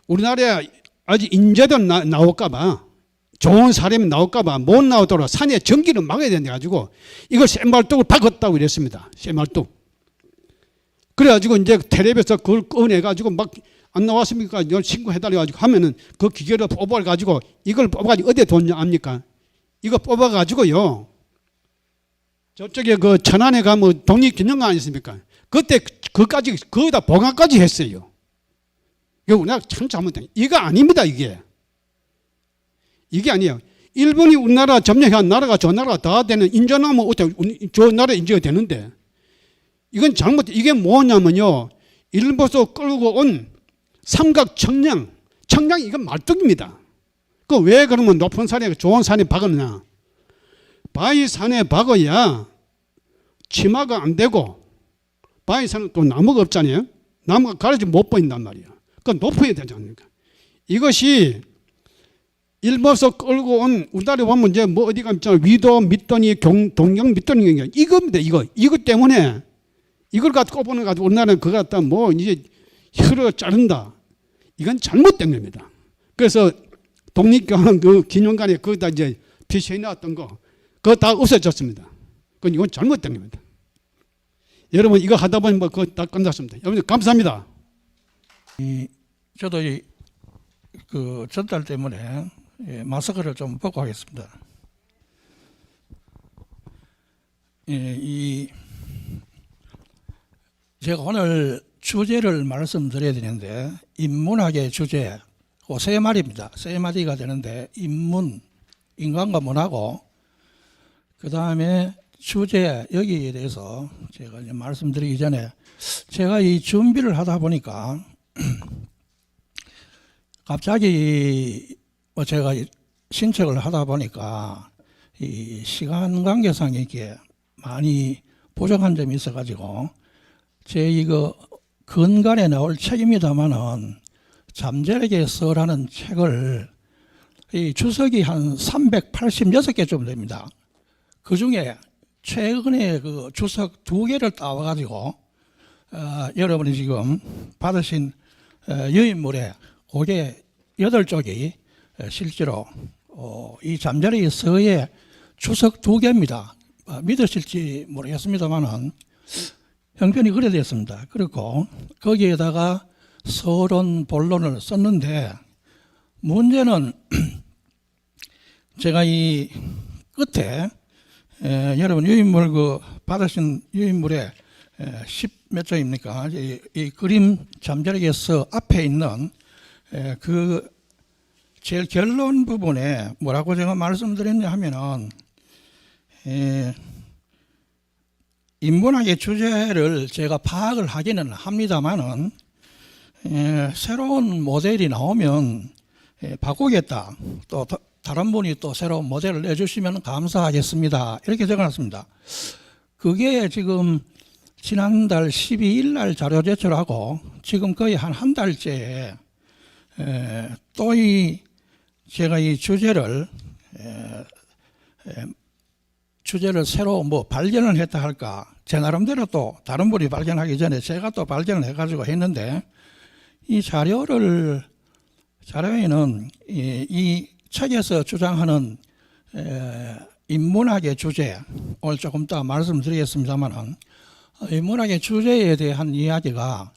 우리나라에 아주 인재들 나올까봐, 좋은 사람이 나올까봐 못 나오도록 산에 전기를 막아야 된다가지고 이걸 쇠말뚝을 박았다고 이랬습니다. 쇠말뚝. 그래가지고 이제 텔레비에서 그걸 꺼내가지고 막 안 나왔습니까? 이걸 신고해달라가지고 하면은 그 기계를 뽑아가지고 이걸 뽑아가지고 어디에 뒀냐 압니까? 이거 뽑아가지고요. 저쪽에 그 천안에 가면 독립기념관 아니십니까? 그때 그까지 거기다 보관까지 했어요. 이거 우리나라 참 잘못된. 이거 아닙니다, 이게. 이게 아니에요. 일본이 우리나라 점령한 나라가 저 나라가 다 되는 인정하면 어떻게 저 나라 인정이 되는데 이건 잘못. 이게 뭐냐면요. 일본에서 끌고 온 삼각 청량 이건 말뚝입니다. 그 왜 그러면 높은 산에 좋은 산에 박았느냐? 바위 산에 박아야 치마가 안 되고 바위 산은 또 나무가 없잖아요. 나무가 가려지 못 보인단 말이에요. 그건 높아야 되지 않습니까? 이것이 일본에서 끌고 온 우리나라에 보면 이제 뭐 어디가 있잖아요. 위도 밑더니 동경 밑더니 이겁니다. 이것 때문에 이걸 갖고 꼽아는 가지고 우리나라는 그거 갖다 뭐 이제 혀를 자른다. 이건 잘못된 겁니다. 그래서 독립기념관 그 기념관에 거기다 이제 표시해 놨던 거 그거 다 없어졌습니다. 그건 이건 잘못된 겁니다. 여러분 이거 하다 보면 뭐 그거 다 끝났습니다. 여러분 감사합니다. 저도 그 전달 때문에 마스크를 좀 벗고 하겠습니다. 제가 오늘 주제를 말씀드려야 되는데 인문학의 주제 그 세 마디입니다. 세 마디가 되는데 인문, 인간과 문하고 그 다음에 주제 여기에 대해서 제가 이제 말씀드리기 전에 제가 이 준비를 하다 보니까 갑자기 뭐 제가 신청을 하다 보니까 이 시간 관계상 이게 많이 부족한 점이 있어가지고 제 이거 근간에 나올 책입니다만은 잠재력에서라는 책을 이 주석이 한 386개쯤 됩니다. 그 중에 최근에 그 주석 2개를 따와가지고 여러분이 지금 받으신 유인물에 그게 8쪽이 실제로 이 잠자리 서의 주석 2개입니다. 믿으실지 모르겠습니다만은 형편이 그래 됐습니다. 그리고 거기에다가 서론, 본론을 썼는데 문제는 제가 이 끝에 여러분 유인물 그 받으신 유인물에 10몇 쪽입니까? 이 그림 잠자리에서 앞에 있는 그 제일 결론 부분에 뭐라고 제가 말씀드렸냐 하면은 인문학의 주제를 제가 파악을 하기는 합니다만은 새로운 모델이 나오면 바꾸겠다. 또 다른 분이 또 새로운 모델을 내주시면 감사하겠습니다. 이렇게 적어놨습니다. 그게 지금 지난달 12일 날 자료 제출하고 지금 거의 한 달째 또 제가 이 주제를 새로 뭐 발견을 했다 할까, 제 나름대로 또 다른 분이 발견하기 전에 제가 또 발견을 해가지고 했는데 이 자료에는 이 책에서 주장하는 인문학의 주제, 오늘 조금 더 말씀드리겠습니다만은 인문학의 주제에 대한 이야기가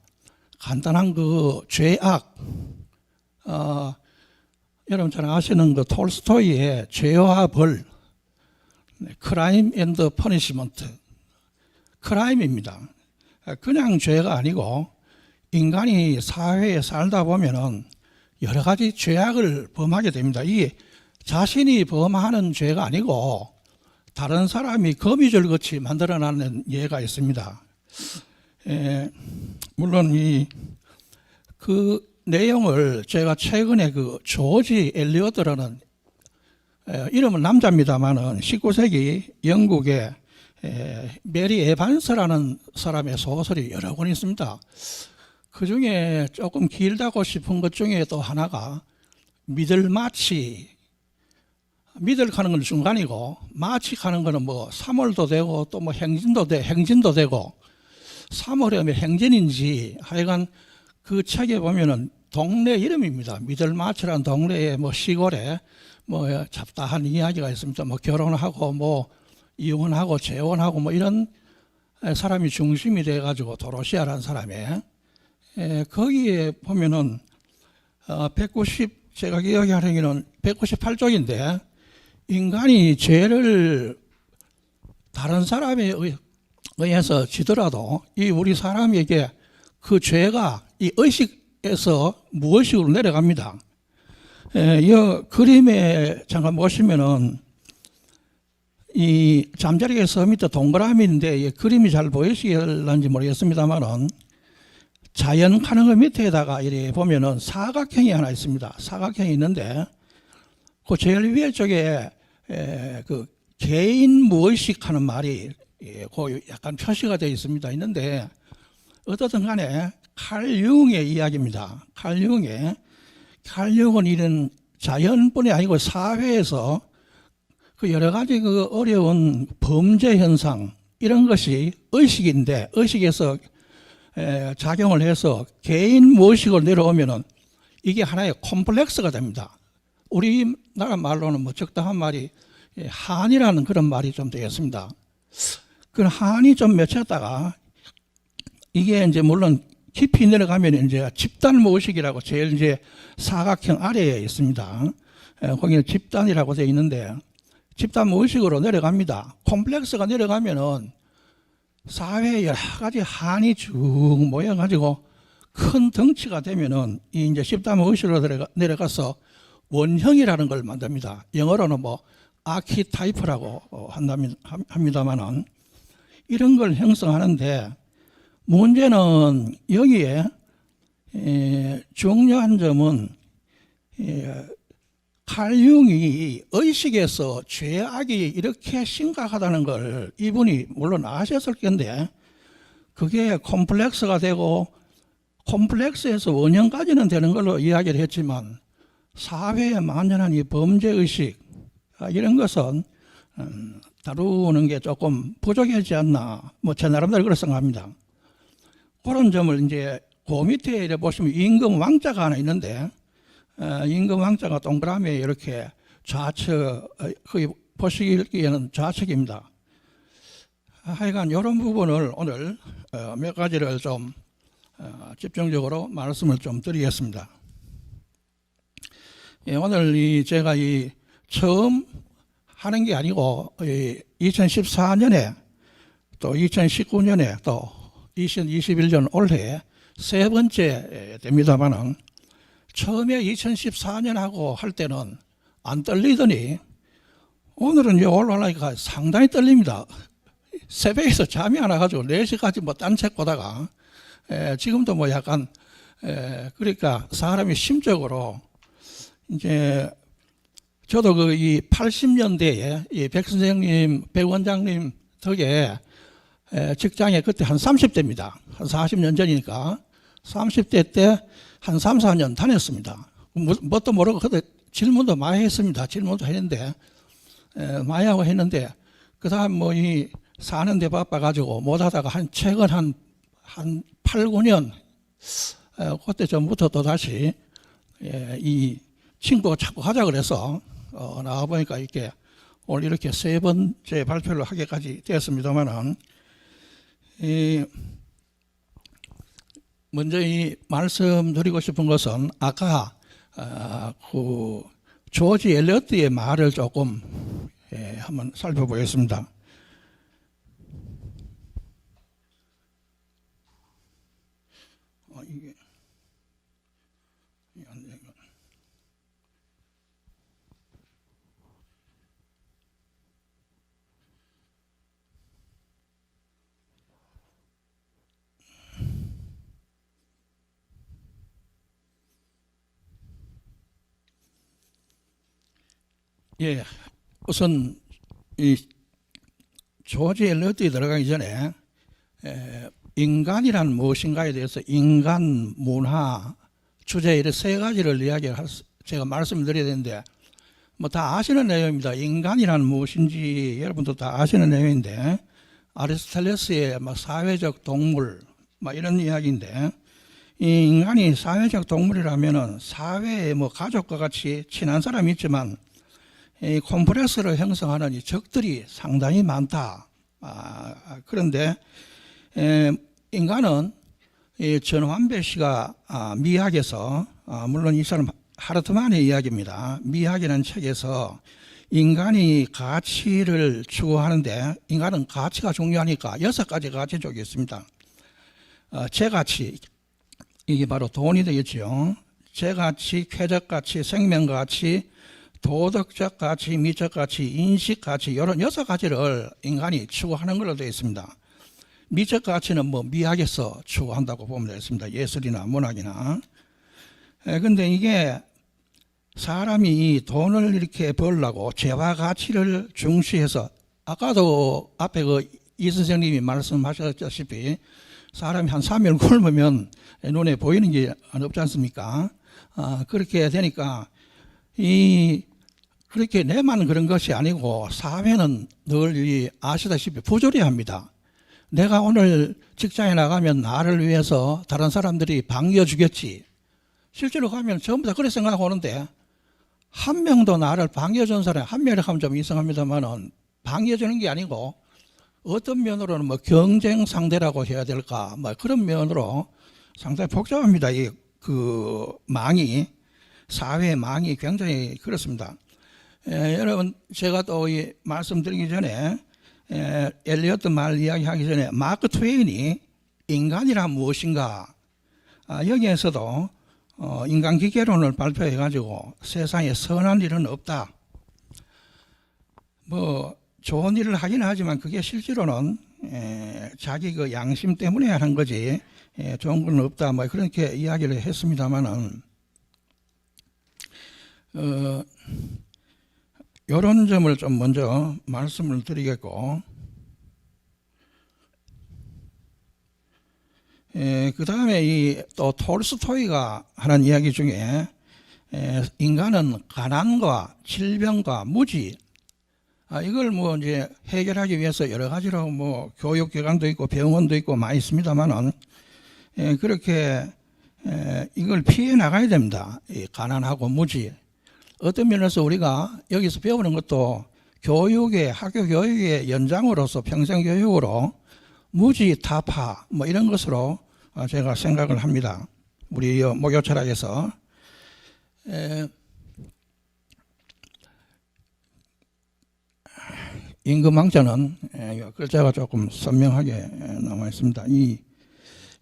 간단한 그 죄악, 여러분 잘 아시는 그 톨스토이의 죄와 벌, 크라임 앤드 퍼니시먼트, 크라임입니다. 그냥 죄가 아니고 인간이 사회에 살다 보면은 여러 가지 죄악을 범하게 됩니다. 이게 자신이 범하는 죄가 아니고 다른 사람이 거미줄같이 만들어내는 예가 있습니다. 물론 그 내용을 제가 최근에 그 조지 엘리어트라는 이름은 남자입니다만은 19세기 영국의 메리 에반스라는 사람의 소설이 여러 권 있습니다. 그 중에 조금 길다고 싶은 것 중에 또 하나가 미들마치. 미들 가는 건 중간이고 마치 가는 거는 뭐 3월도 되고 또 뭐 행진도 되고 3월이면 행진인지 하여간 그 책에 보면은 동네 이름입니다. 미들마치라는 동네에 뭐 시골에 뭐 잡다한 이야기가 있습니다. 뭐 결혼하고 뭐 이혼하고 재혼하고 뭐 이런 사람이 중심이 돼가지고 도로시아라는 사람의 거기에 보면은 제가 기억하기로는 198쪽인데 인간이 죄를 다른 사람에 의해서 지더라도 이 우리 사람에게 그 죄가 이 의식에서 무의식으로 내려갑니다. 이 그림에 잠깐 보시면은 이 잠자리의 섬 밑에 동그라미인데 이 그림이 잘 보이시는지 모르겠습니다만은 자연 가는 거 밑에다가 이렇게 보면은 사각형이 하나 있습니다. 사각형이 있는데 그 제일 위에 쪽에 그 개인 무의식 하는 말이 그 약간 표시가 되어 있습니다. 있는데 어떻든 간에 칼 융의 이야기입니다. 칼 융은 이런 자연뿐이 아니고 사회에서 그 여러 가지 그 어려운 범죄 현상 이런 것이 의식인데 의식에서 작용을 해서 개인 무의식으로 내려오면은 이게 하나의 콤플렉스가 됩니다. 우리나라 말로는 뭐 적당한 말이 한이라는 그런 말이 좀 되겠습니다. 그 한이 좀 맺혔다가 이게 이제 물론 깊이 내려가면 이제 집단 무의식이라고 제일 이제 사각형 아래에 있습니다. 거기는 집단이라고 되어 있는데 집단 무의식으로 내려갑니다. 콤플렉스가 내려가면은 사회에 여러 가지 한이 쭉 모여가지고 큰 덩치가 되면은 이 이제 집단 무의식으로 내려가서 원형이라는 걸 만듭니다. 영어로는 뭐 아키타이프라고 합니다만은 이런 걸 형성하는데 문제는 여기에 중요한 점은 칼 융이 의식에서 죄악이 이렇게 심각하다는 걸 이분이 물론 아셨을 텐데 그게 콤플렉스가 되고 콤플렉스에서 원형까지는 되는 걸로 이야기를 했지만 사회에 만연한 이 범죄의식 이런 것은 다루는 게 조금 부족하지 않나 뭐 제 나름대로 그렇게 생각합니다. 그런 점을 이제 그 밑에 이렇게 보시면 임금 왕자가 하나 있는데 임금 왕자가 동그라미에 이렇게 좌측 거기 보시기에는 좌측입니다. 하여간 이런 부분을 오늘 몇 가지를 좀 집중적으로 말씀을 좀 드리겠습니다. 오늘 제가 처음 하는 게 아니고 2014년에 또 2019년에 또 2021년 올해 세 번째 됩니다만은 처음에 2014년하고 할 때는 안 떨리더니 오늘은 올라가니까 상당히 떨립니다. 새벽에서 잠이 안 와가지고 4시까지 뭐 딴 책 보다가 지금도 뭐 약간 그러니까 사람이 심적으로 이제 저도 그 이 80년대에 이 백 선생님, 백 원장님 덕에 직장에 그때 한 30대입니다. 한 40년 전이니까 30대 때 한 3, 4년 다녔습니다. 뭣도 모르고 그때 질문도 많이 했습니다. 질문도 했는데 많이 하고 했는데 그 다음 뭐 이 사는데 바빠가지고 못하다가 최근 한 8, 9년 그때 전부터 또 다시 이 친구가 자꾸 하자 그래서 나와보니까 이렇게 오늘 이렇게 세 번째 발표를 하기까지 되었습니다만은 먼저 이 말씀드리고 싶은 것은 아까 그 조지 엘리어트의 말을 조금 한번 살펴보겠습니다. 이게 안 돼. 예, 우선 이 조지 엘리어트에 들어가기 전에 인간이란 무엇인가에 대해서 인간, 문화, 주제 이런 세 가지를 제가 말씀을 드려야 되는데 뭐 다 아시는 내용입니다. 인간이란 무엇인지 여러분도 다 아시는 내용인데 아리스토텔레스의 뭐 사회적 동물 뭐 이런 이야기인데 이 인간이 사회적 동물이라면은 사회에 뭐 가족과 같이 친한 사람이 있지만 이 콤프렉스를 형성하는 이 적들이 상당히 많다. 그런데 인간은 이 전환배 씨가 미학에서 물론 이 사람 하르트만의 이야기입니다. 미학이라는 책에서 인간이 가치를 추구하는데 인간은 가치가 중요하니까 6가지 가치 쪽이 있습니다. 제가치, 이게 바로 돈이 되겠죠. 제가치, 쾌적가치, 생명가치, 도덕적 가치, 미적 가치, 인식 가치 이런 6가지를 인간이 추구하는 걸로 되어 있습니다. 미적 가치는 뭐 미학에서 추구한다고 보면 되겠습니다. 예술이나 문학이나. 근데 이게 사람이 돈을 이렇게 벌려고 재화 가치를 중시해서 아까도 앞에 이 선생님이 말씀하셨다시피 사람이 한 3일 굶으면 눈에 보이는 게 없지 않습니까? 그렇게 되니까 그렇게 내만 그런 것이 아니고 사회는 늘 아시다시피 부조리합니다. 내가 오늘 직장에 나가면 나를 위해서 다른 사람들이 반겨주겠지. 실제로 가면 전부 다 그렇게 생각하고 오는데 한 명도 나를 반겨준 사람이 한 명이라 하면 좀 이상합니다만은 반겨주는 게 아니고 어떤 면으로는 뭐 경쟁 상대라고 해야 될까 뭐 그런 면으로 상당히 복잡합니다. 망이 사회의 망이 굉장히 그렇습니다. 여러분 제가 또 말씀드리기 전에 엘리어트 말 이야기하기 전에 마크 트웨인이 인간이란 무엇인가 여기에서도 인간기계론을 발표해가지고 세상에 선한 일은 없다. 뭐 좋은 일을 하긴 하지만 그게 실제로는 자기 그 양심 때문에 하는 거지 좋은 건 없다. 뭐 그렇게 이야기를 했습니다만은 이런 점을 좀 먼저 말씀을 드리겠고 그 다음에 또 톨스토이가 하는 이야기 중에 인간은 가난과 질병과 무지 이걸 뭐 이제 해결하기 위해서 여러 가지로 뭐 교육기관도 있고 병원도 있고 많이 있습니다만은 그렇게 이걸 피해 나가야 됩니다. 가난하고 무지. 어떤 면에서 우리가 여기서 배우는 것도 학교 교육의 연장으로서 평생 교육으로 무지 타파 뭐 이런 것으로 제가 생각을 합니다. 우리 목요 철학에서 임금왕자는 글자가 조금 선명하게 나와 있습니다.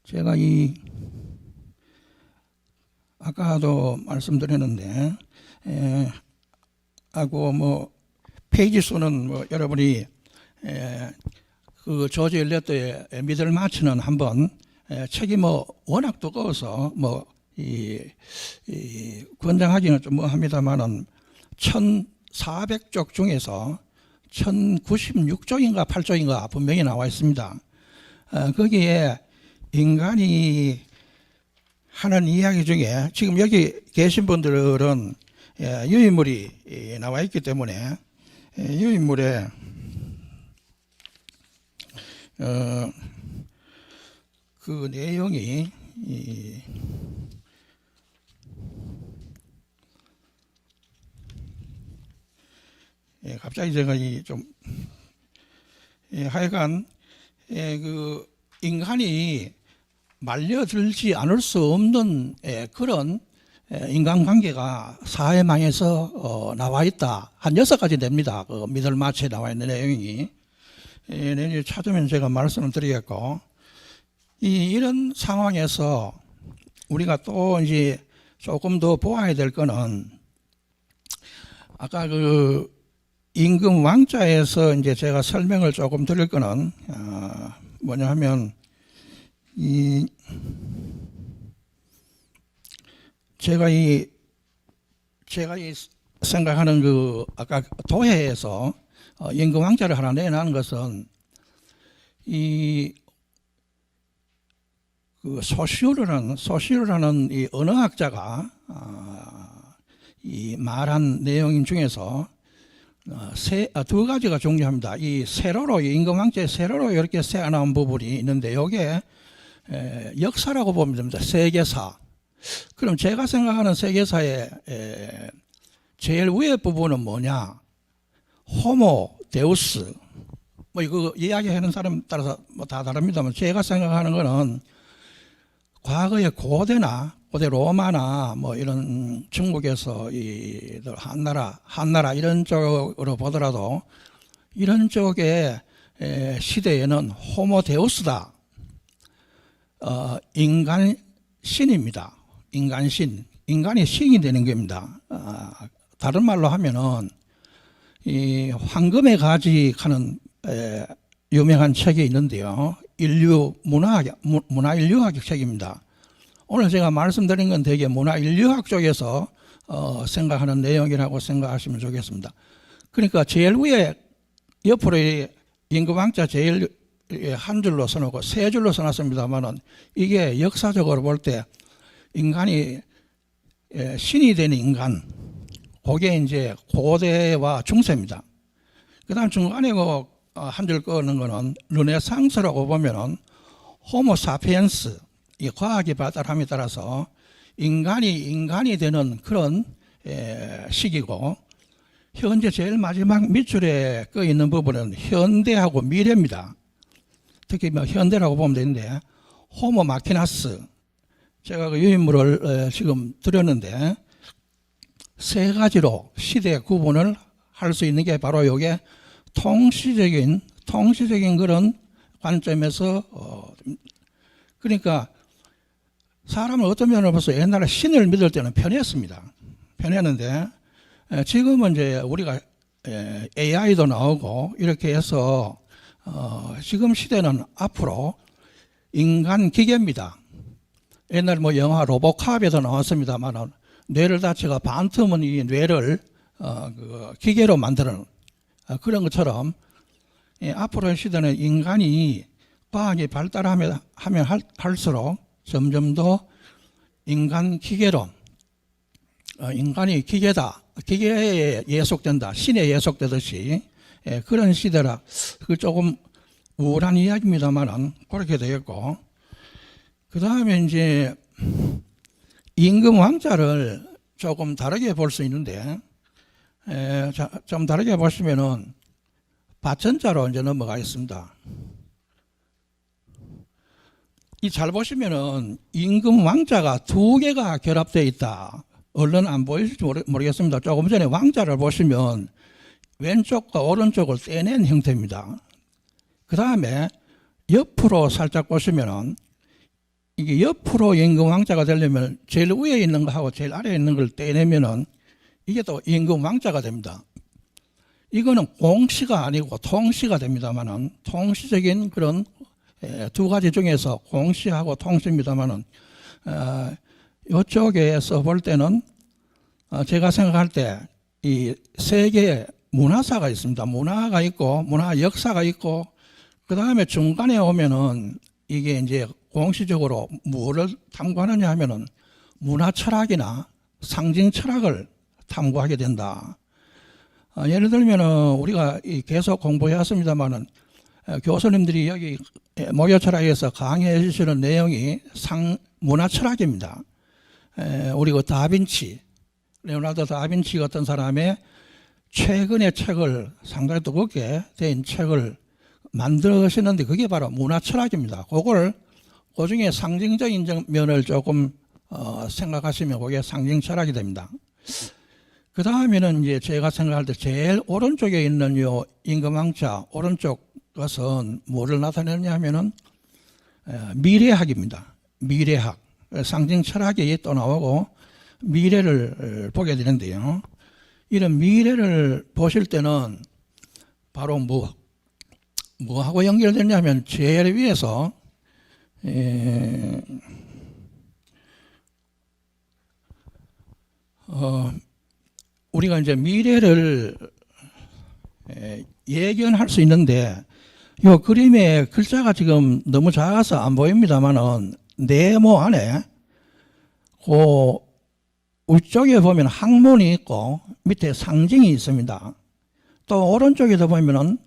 제가 아까도 말씀드렸는데 하고 뭐 페이지 수는 뭐 여러분이 그 조지 엘리어트의 미들마치는 한번 책이 뭐 워낙 두꺼워서 뭐 권장하기는 좀 뭐합니다만은 1,400쪽 중에서 1,096쪽인가 8쪽인가 분명히 나와 있습니다. 거기에 인간이 하는 이야기 중에 지금 여기 계신 분들은 유인물이 나와 있기 때문에 유인물에 그 내용이 갑자기 제가 좀 하여간 그 인간이 말려들지 않을 수 없는 그런 인간관계가 사회망에서 나와 있다. 한 6가지 됩니다. 그 미들마치에 나와 있는 내용이. 내일 찾으면 제가 말씀을 드리겠고, 이런 상황에서 우리가 또 이제 조금 더 보아야 될 거는 아까 그 임금 왕자에서 이제 제가 설명을 조금 드릴 거는 뭐냐 하면 제가 생각하는 그 아까 도해에서 임금 왕자를 하나 내놓은 것은 그 소시오라는 이 언어학자가 이 말한 내용 중에서 두 가지가 중요합니다. 이 세로로 임금왕자의 세로로 이렇게 새어나온 부분이 있는데 이게 역사라고 보면 됩니다. 세계사. 그럼 제가 생각하는 세계사의 제일 위에 부분은 뭐냐? 호모 데우스. 뭐 이거 이야기하는 사람 따라서 뭐 다 다릅니다만 제가 생각하는 거는 과거의 고대 로마나 뭐 이런 중국에서 이 한나라 이런 쪽으로 보더라도 이런 쪽의 시대에는 호모 데우스다. 인간 신입니다. 인간이 신이 되는 겁니다. 다른 말로 하면은 이 황금의 가지 하는 유명한 책이 있는데요. 문화 인류학 책입니다. 오늘 제가 말씀드린 건 되게 문화 인류학 쪽에서 생각하는 내용이라고 생각하시면 좋겠습니다. 그러니까 제일 위에 옆으로 임금왕자 제일 한 줄로 써놓고 세 줄로 써놨습니다만은 이게 역사적으로 볼 때 인간이 신이 된 인간, 그게 이제 고대와 중세입니다. 그다음 중간에 한 줄 꺼는 거는 르네상스라고 보면은 호모 사피엔스, 이 과학의 발달함에 따라서 인간이 되는 그런 시기고, 현재 제일 마지막 밑줄에 꺼 있는 부분은 현대하고 미래입니다. 특히 뭐 현대라고 보면 되는데 호모 마키나스, 제가 그 유인물을 지금 드렸는데 세 가지로 시대 구분을 할 수 있는 게 바로 이게 통시적인 그런 관점에서 그러니까 사람은 어떤 면을 봐서 옛날에 신을 믿을 때는 편했는데 지금은 이제 우리가 AI도 나오고 이렇게 해서 지금 시대는 앞으로 인간 기계입니다. 옛날 뭐 영화 로보캅에도 나왔습니다만 뇌를 다치가 반틈은 이 뇌를 그 기계로 만드는 그런 것처럼 앞으로의 시대는 인간이 과학이 발달하면 할수록 점점 더 인간 기계론, 인간이 기계다, 기계에 예속된다, 신에 예속되듯이 그런 시대라. 그 조금 우울한 이야기입니다만은 그렇게 되겠고, 그 다음에 이제 임금 왕자를 조금 다르게 볼 수 있는데, 좀 다르게 보시면은 받전자로 이제 넘어가겠습니다. 이 잘 보시면은 임금 왕자가 두 개가 결합되어 있다. 얼른 안 보일지 모르겠습니다. 조금 전에 왕자를 보시면 왼쪽과 오른쪽을 떼낸 형태입니다. 그 다음에 옆으로 살짝 보시면은 이게 옆으로 임금 왕자가 되려면 제일 위에 있는 거하고 제일 아래에 있는 걸 떼내면은 이게 또 임금 왕자가 됩니다. 이거는 공시가 아니고 통시가 됩니다만은 통시적인 그런 두 가지 중에서 공시하고 통시입니다만은 이쪽에서 볼 때는 제가 생각할 때 이 세계의 문화사가 있습니다. 문화가 있고 문화 역사가 있고 그 다음에 중간에 오면은 이게 이제 공시적으로 뭐를 탐구하느냐 하면은 문화 철학이나 상징 철학을 탐구하게 된다. 예를 들면은 우리가 계속 공부해 왔습니다만은 교수님들이 여기 목요 철학에서 강의해 주시는 내용이 문화 철학입니다. 우리 그 다빈치, 레오나르도 다빈치 같은 사람의 최근의 책을 상당히 두껍게 된 책을 만드시는데 그게 바로 문화 철학입니다. 그 중에 상징적인 면을 조금 생각하시면 그게 상징 철학이 됩니다. 그 다음에는 이제 제가 생각할 때 제일 오른쪽에 있는 요 임금왕자 오른쪽 것은 뭐를 나타내느냐 하면은 미래학입니다. 미래학. 상징 철학이 또 나오고 미래를 보게 되는데요. 이런 미래를 보실 때는 바로 뭐하고 연결되냐면 제일 위에서 우리가 이제 미래를 예견할 수 있는데 이 그림에 글자가 지금 너무 작아서 안 보입니다만은 네모 안에 그 위쪽에 보면 학문이 있고 밑에 상징이 있습니다. 또 오른쪽에도 보면은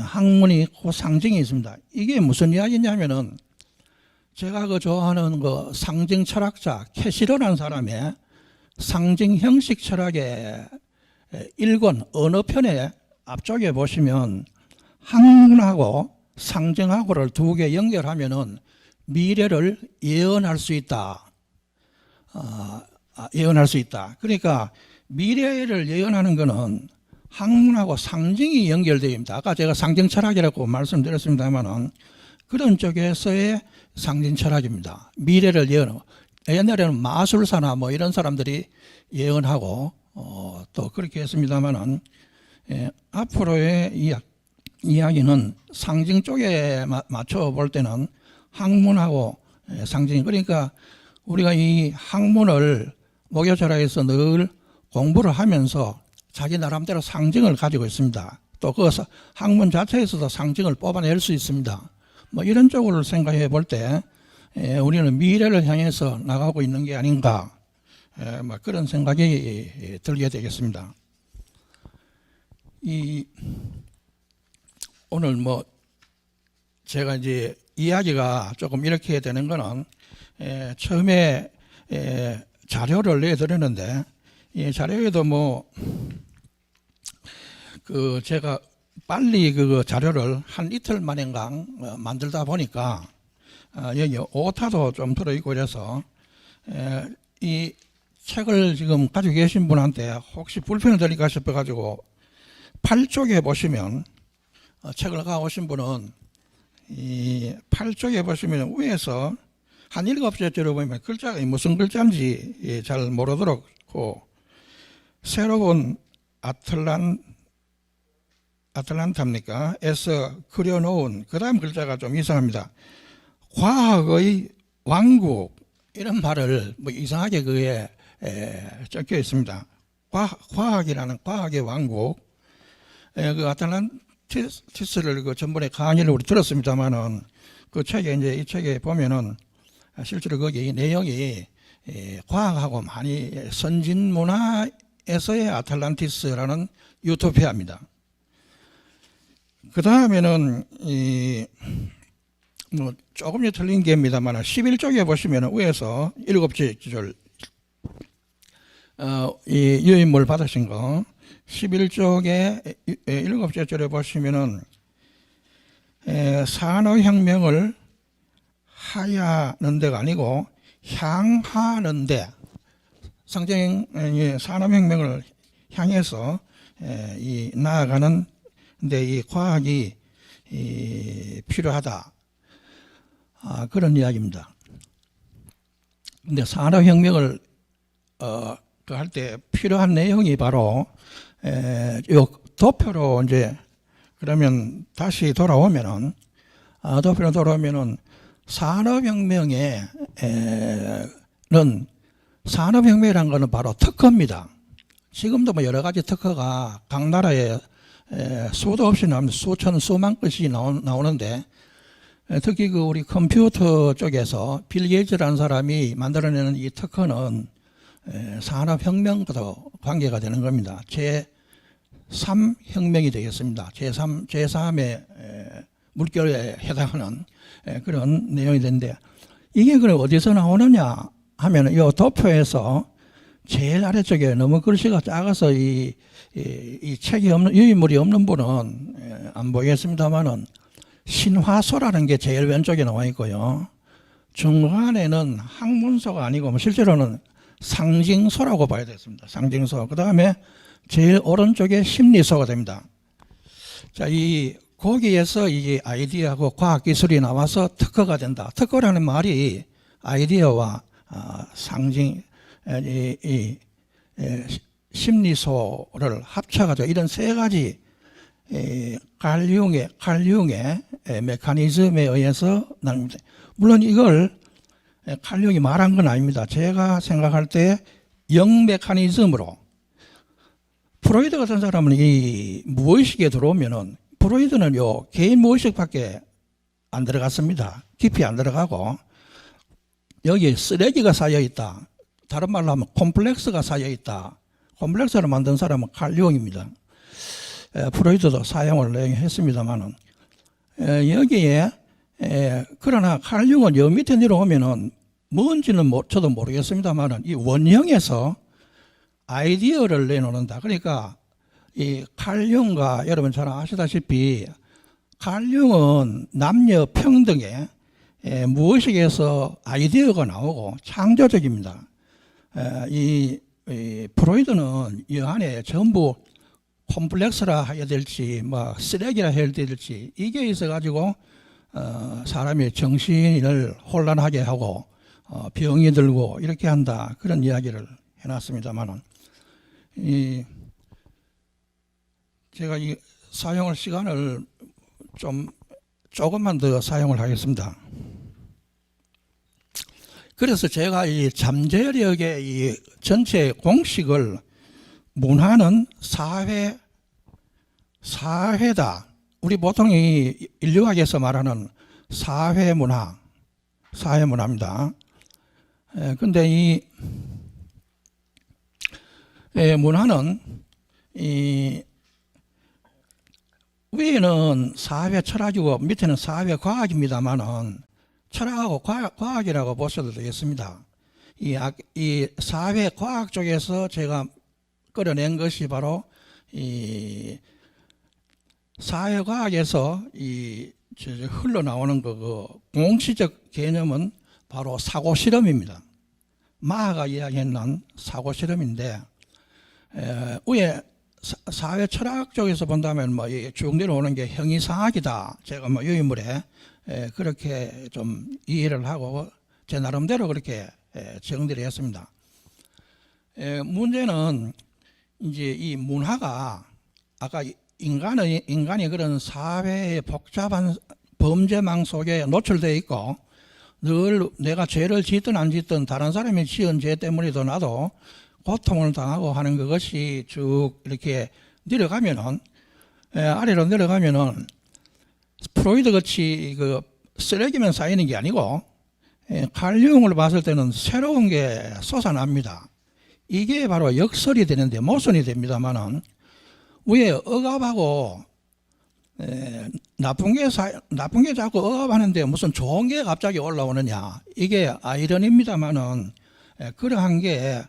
학문이 있고 상징이 있습니다. 이게 무슨 이야기냐면은 제가 그 좋아하는 그 상징 철학자 캐시러라는 사람의 상징 형식 철학의 1권 어느 편에 앞쪽에 보시면 학문하고 상징하고를 두 개 연결하면은 미래를 예언할 수 있다. 예언할 수 있다. 그러니까 미래를 예언하는 것은 학문하고 상징이 연결되어 있습니다. 아까 제가 상징 철학이라고 말씀드렸습니다만은 그런 쪽에서의 상징 철학입니다. 미래를 예언하고 옛날에는 마술사나 뭐 이런 사람들이 예언하고 또 그렇게 했습니다만은 앞으로의 이야기는 상징 쪽에 맞춰 볼 때는 학문하고 상징, 그러니까 우리가 이 학문을 목요철학에서 늘 공부를 하면서 자기 나름대로 상징을 가지고 있습니다. 또 그 학문 자체에서도 상징을 뽑아낼 수 있습니다. 뭐 이런 쪽으로 생각해 볼 때 우리는 미래를 향해서 나가고 있는 게 아닌가, 뭐 그런 생각이 들게 되겠습니다. 오늘 뭐 제가 이제 이야기가 조금 이렇게 되는 거는 처음에 자료를 내드렸는데 이 자료에도 뭐 그 제가 빨리 그 자료를 한 이틀 만인가 만들다 보니까 여기 오타도 좀 들어있고 그래서 이 책을 지금 가지고 계신 분한테 혹시 불편을 드릴까 싶어가지고 8쪽에 보시면 책을 가오신 분은 이 8쪽에 보시면 위에서 한 7개째로 보면 글자가 무슨 글자인지 잘 모르도록 새로운 아틀란타입니까? 에서 그려놓은 그 다음 글자가 좀 이상합니다. 과학의 왕국 이런 말을 뭐 이상하게 그게 적혀 있습니다. 과학이라는 과학의 왕국. 그 아틀란티스를 그 전번에 강의를 우리 들었습니다만은 그 책에 이제 이 책에 보면은 실제로 거기 내용이 과학하고 많이 선진 문화에서의 아틀란티스라는 유토피아입니다. 그 다음에는 뭐 조금 틀린 게입니다만 11쪽에 보시면 위에서 7째 줄 이 유인물 받으신 거 11쪽에 7째 줄에 보시면은 산업혁명을 하야는 데가 아니고 향하는 데, 상징 산업혁명을 향해서 나아가는 데 이 과학이 필요하다. 그런 이야기입니다. 근데 산업혁명을 할 때 필요한 내용이 바로 요 도표로 이제 그러면 다시 돌아오면은 도표로 돌아오면은 산업혁명이란 거는 바로 특허입니다. 지금도 뭐 여러 가지 특허가 각 나라에 수도 없이 나오면 수천 수만 건씩 나오는데 특히 그 우리 컴퓨터 쪽에서 빌 게이츠라는 사람이 만들어내는 이 특허는 산업혁명과도 관계가 되는 겁니다. 제3혁명이 되겠습니다. 제3의 물결에 해당하는 그런 내용이 되는데 이게 그럼 어디서 나오느냐 하면 이 도표에서 제일 아래쪽에 너무 글씨가 작아서 이 책이 없는 유인물이 없는 분은 안 보이겠습니다만은 신화소라는 게 제일 왼쪽에 나와 있고요. 중간에는 학문소가 아니고 실제로는 상징소라고 봐야 되겠습니다. 상징소. 그 다음에 제일 오른쪽에 심리소가 됩니다. 자, 거기에서 이 아이디어하고 과학기술이 나와서 특허가 된다. 특허라는 말이 아이디어와 상징, 심리소를 합쳐가지고 이런 세 가지 갈융의 메커니즘에 의해서 나옵니다. 물론 이걸 칼융이 말한 건 아닙니다. 제가 생각할 때 영 메커니즘으로 프로이드 같은 사람은 이 무의식에 들어오면은 프로이드는 개인 무의식밖에 안 들어갔습니다. 깊이 안 들어가고 여기에 쓰레기가 쌓여 있다. 다른 말로 하면 콤플렉스가 쌓여 있다. 콤플렉스를 만든 사람은 칼 융입니다. 프로이트도 사용을 했습니다만은 여기에 그러나 칼 융은 여 밑에 내려오면은 뭔지는 저도 모르겠습니다만은 이 원형에서 아이디어를 내놓는다. 그러니까 이 칼 융과 여러분 잘 아시다시피 칼 융은 남녀 평등에 무의식에서 아이디어가 나오고 창조적입니다. 이 프로이드는 이 안에 전부 콤플렉스라 해야 될지 뭐 쓰레기라 해야 될지 이게 있어 가지고 사람의 정신을 혼란하게 하고 병이 들고 이렇게 한다 그런 이야기를 해놨습니다만은 제가 이 사용할 시간을 조금만 더 사용을 하겠습니다. 그래서 제가 이 잠재력의 이 전체 공식을 문화는 사회다. 우리 보통 이 인류학에서 말하는 사회문화입니다. 근데 이 문화는 이 위에는 사회 철학이고 밑에는 사회 과학입니다만은 철학하고 과학이라고 보셔도 되겠습니다. 이 사회 과학 쪽에서 제가 끌어낸 것이 바로 이 사회 과학에서 이 흘러나오는 그 공시적 개념은 바로 사고 실험입니다. 마하가 이야기했는 사고 실험인데 위에 사회 철학 쪽에서 본다면 뭐 쭉 내려오는 게 형이상학이다. 제가 뭐 유인물에 그렇게 좀 이해를 하고 제 나름대로 그렇게 정리를 했습니다. 문제는 이제 이 문화가 아까 인간이 그런 사회의 복잡한 범죄망 속에 노출되어 있고 늘 내가 죄를 짓든 안 짓든 다른 사람이 지은 죄 때문에도 나도 고통을 당하고 하는 그것이 쭉 이렇게 내려가면은 아래로 내려가면은 프로이드 같이 그 쓰레기만 쌓이는 게 아니고 칼 융을 봤을 때는 새로운 게 솟아납니다. 이게 바로 역설이 되는데 모순이 됩니다만은 위에 억압하고 나쁜 게 자꾸 억압하는데 무슨 좋은 게 갑자기 올라오느냐 이게 아이러니입니다만은 그러한 게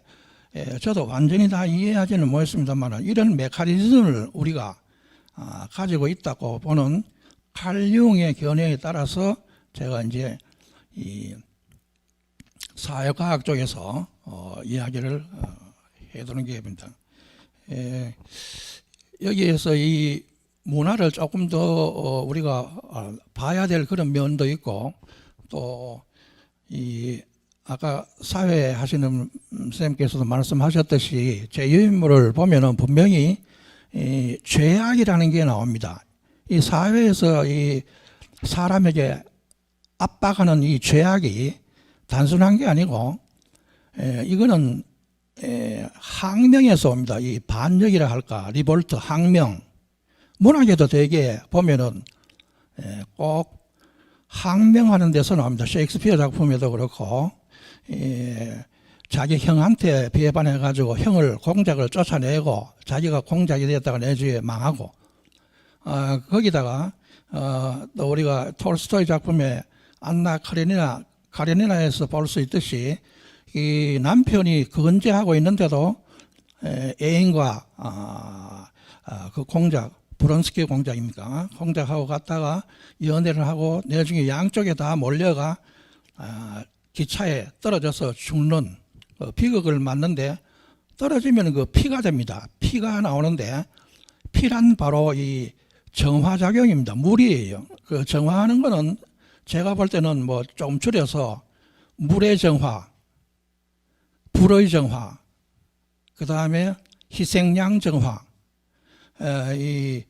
저도 완전히 다 이해하지는 못했습니다만 이런 메커니즘을 우리가 가지고 있다고 보는 칼 융의 견해에 따라서 제가 이제 이 사회과학 쪽에서 이야기를 해두는 게 됩니다. 여기에서 이 문화를 조금 더 우리가 봐야 될 그런 면도 있고 또 이 아까 사회 하시는 선생님께서도 말씀하셨듯이 제 유인물을 보면은 분명히 이 죄악이라는 게 나옵니다. 이 사회에서 이 사람에게 압박하는 이 죄악이 단순한 게 아니고 이거는 항명에서 옵니다. 이 반역이라 할까 리볼트 항명 문학에도 되게 보면은 꼭 항명하는 데서 나옵니다. 셰익스피어 작품에도 그렇고 자기 형한테 비해반해 가지고 형을 공작을 쫓아내고 자기가 공작이 되었다가 내주에 망하고 거기다가 또 우리가 톨스토이 작품에 안나 카레니나에서 볼 수 있듯이 이 남편이 건재하고 있는데도 애인과 그 공작 브론스키 공작입니까? 공작하고 갔다가 연애를 하고 나중에 양쪽에 다 몰려가 기차에 떨어져서 죽는 비극을 맞는데 떨어지면 그 피가 됩니다. 피가 나오는데 피란 바로 이 정화작용입니다. 물이에요. 그 정화하는 거는 제가 볼 때는 뭐 좀 줄여서 물의 정화, 불의 정화, 그 다음에 희생양 정화. 이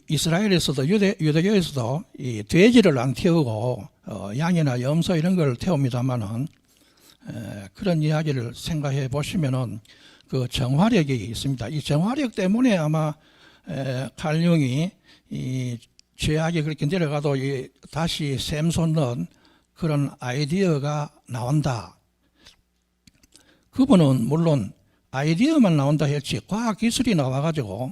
이스라엘에서도 유대교에서도 이 돼지를 안 태우고 양이나 염소 이런 걸 태웁니다만은 그런 이야기를 생각해 보시면은 그 정화력이 있습니다. 이 정화력 때문에 아마 칼 융이 이 죄악이 그렇게 내려가도 다시 샘솟는 그런 아이디어가 나온다. 그분은 물론 아이디어만 나온다 했지 과학기술이 나와가지고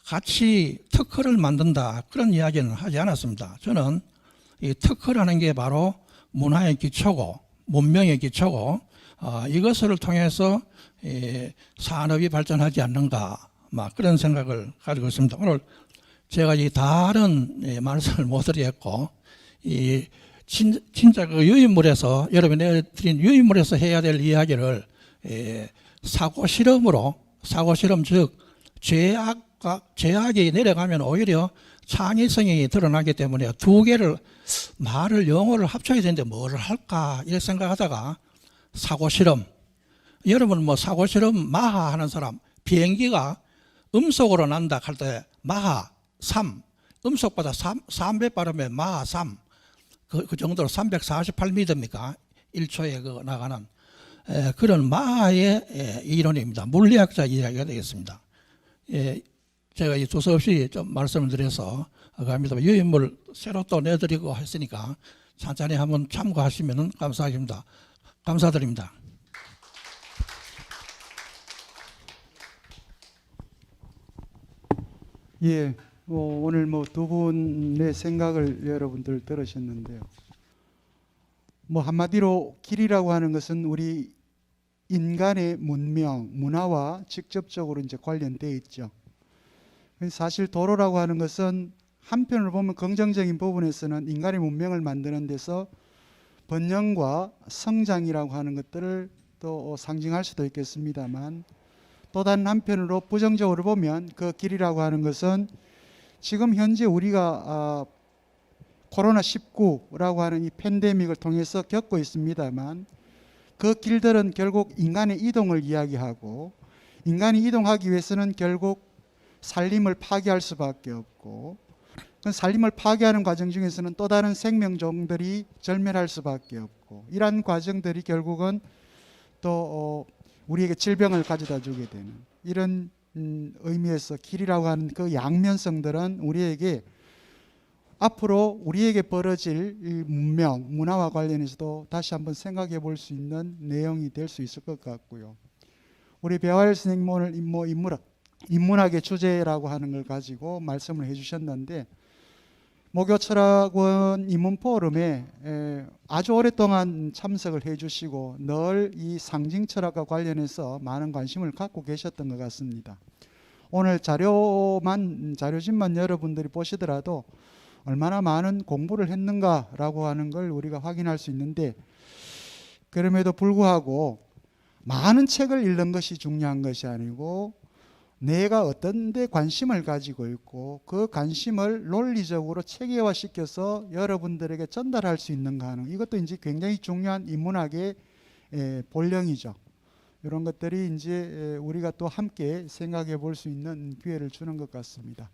같이 특허를 만든다 그런 이야기는 하지 않았습니다. 저는 이 특허라는 게 바로 문화의 기초고 문명의 기초고 이것을 통해서 산업이 발전하지 않는가 막 그런 생각을 가지고 있습니다. 오늘 제가 이 다른 말씀을 못 드렸고 이 진짜 그 유인물에서 여러분이 드린 유인물에서 해야 될 이야기를 사고 실험으로 사고 실험 즉 죄악이 내려가면 오히려 창의성이 드러나기 때문에 두 개를 말을 영어를 합쳐야 되는데 뭐를 할까 이렇게 생각하다가 사고 실험 여러분 뭐 사고 실험 마하 하는 사람 비행기가 음속으로 난다 할 때 마하 3 음속보다 3배 빠르면 마하 3 그 정도로 348m입니까 1초에 그 나가는 그런 마하의 이론입니다. 물리학자 이야기가 되겠습니다. 제가 이 두서없이 좀 말씀을 드려서 갑니다. 유인물 새로 또 내드리고 했으니까 천천히 한번 참고하시면 감사하겠습니다. 감사드립니다. 예, 오늘 두 분의 생각을 여러분들 들으셨는데요. 한마디로 길이라고 하는 것은 우리 인간의 문명, 문화와 직접적으로 이제 관련되어 있죠. 사실 도로라고 하는 것은 한편으로 보면 긍정적인 부분에서는 인간의 문명을 만드는 데서 번영과 성장이라고 하는 것들을 또 상징할 수도 있겠습니다만 또 다른 한편으로 부정적으로 보면 그 길이라고 하는 것은 지금 현재 우리가 코로나19라고 하는 이 팬데믹을 통해서 겪고 있습니다만 그 길들은 결국 인간의 이동을 이야기하고 인간이 이동하기 위해서는 결국 산림을 파괴할 수밖에 없고 그 산림을 파괴하는 과정 중에서는 또 다른 생명종들이 절멸할 수밖에 없고 이러한 과정들이 결국은 또 우리에게 질병을 가져다 주게 되는 이런 의미에서 길이라고 하는 그 양면성들은 우리에게 앞으로 우리에게 벌어질 이 문명, 문화와 관련해서도 다시 한번 생각해 볼 수 있는 내용이 될 수 있을 것 같고요. 우리 배화일 선생님 오늘 인문학의 주제라고 하는 걸 가지고 말씀을 해주셨는데 목요철학원 인문포럼에 아주 오랫동안 참석을 해주시고 늘 이 상징철학과 관련해서 많은 관심을 갖고 계셨던 것 같습니다. 오늘 자료집만 여러분들이 보시더라도 얼마나 많은 공부를 했는가라고 하는 걸 우리가 확인할 수 있는데 그럼에도 불구하고 많은 책을 읽는 것이 중요한 것이 아니고 내가 어떤 데 관심을 가지고 있고 그 관심을 논리적으로 체계화시켜서 여러분들에게 전달할 수 있는가 하는 이것도 이제 굉장히 중요한 인문학의 본령이죠. 이런 것들이 이제 우리가 또 함께 생각해 볼 수 있는 기회를 주는 것 같습니다.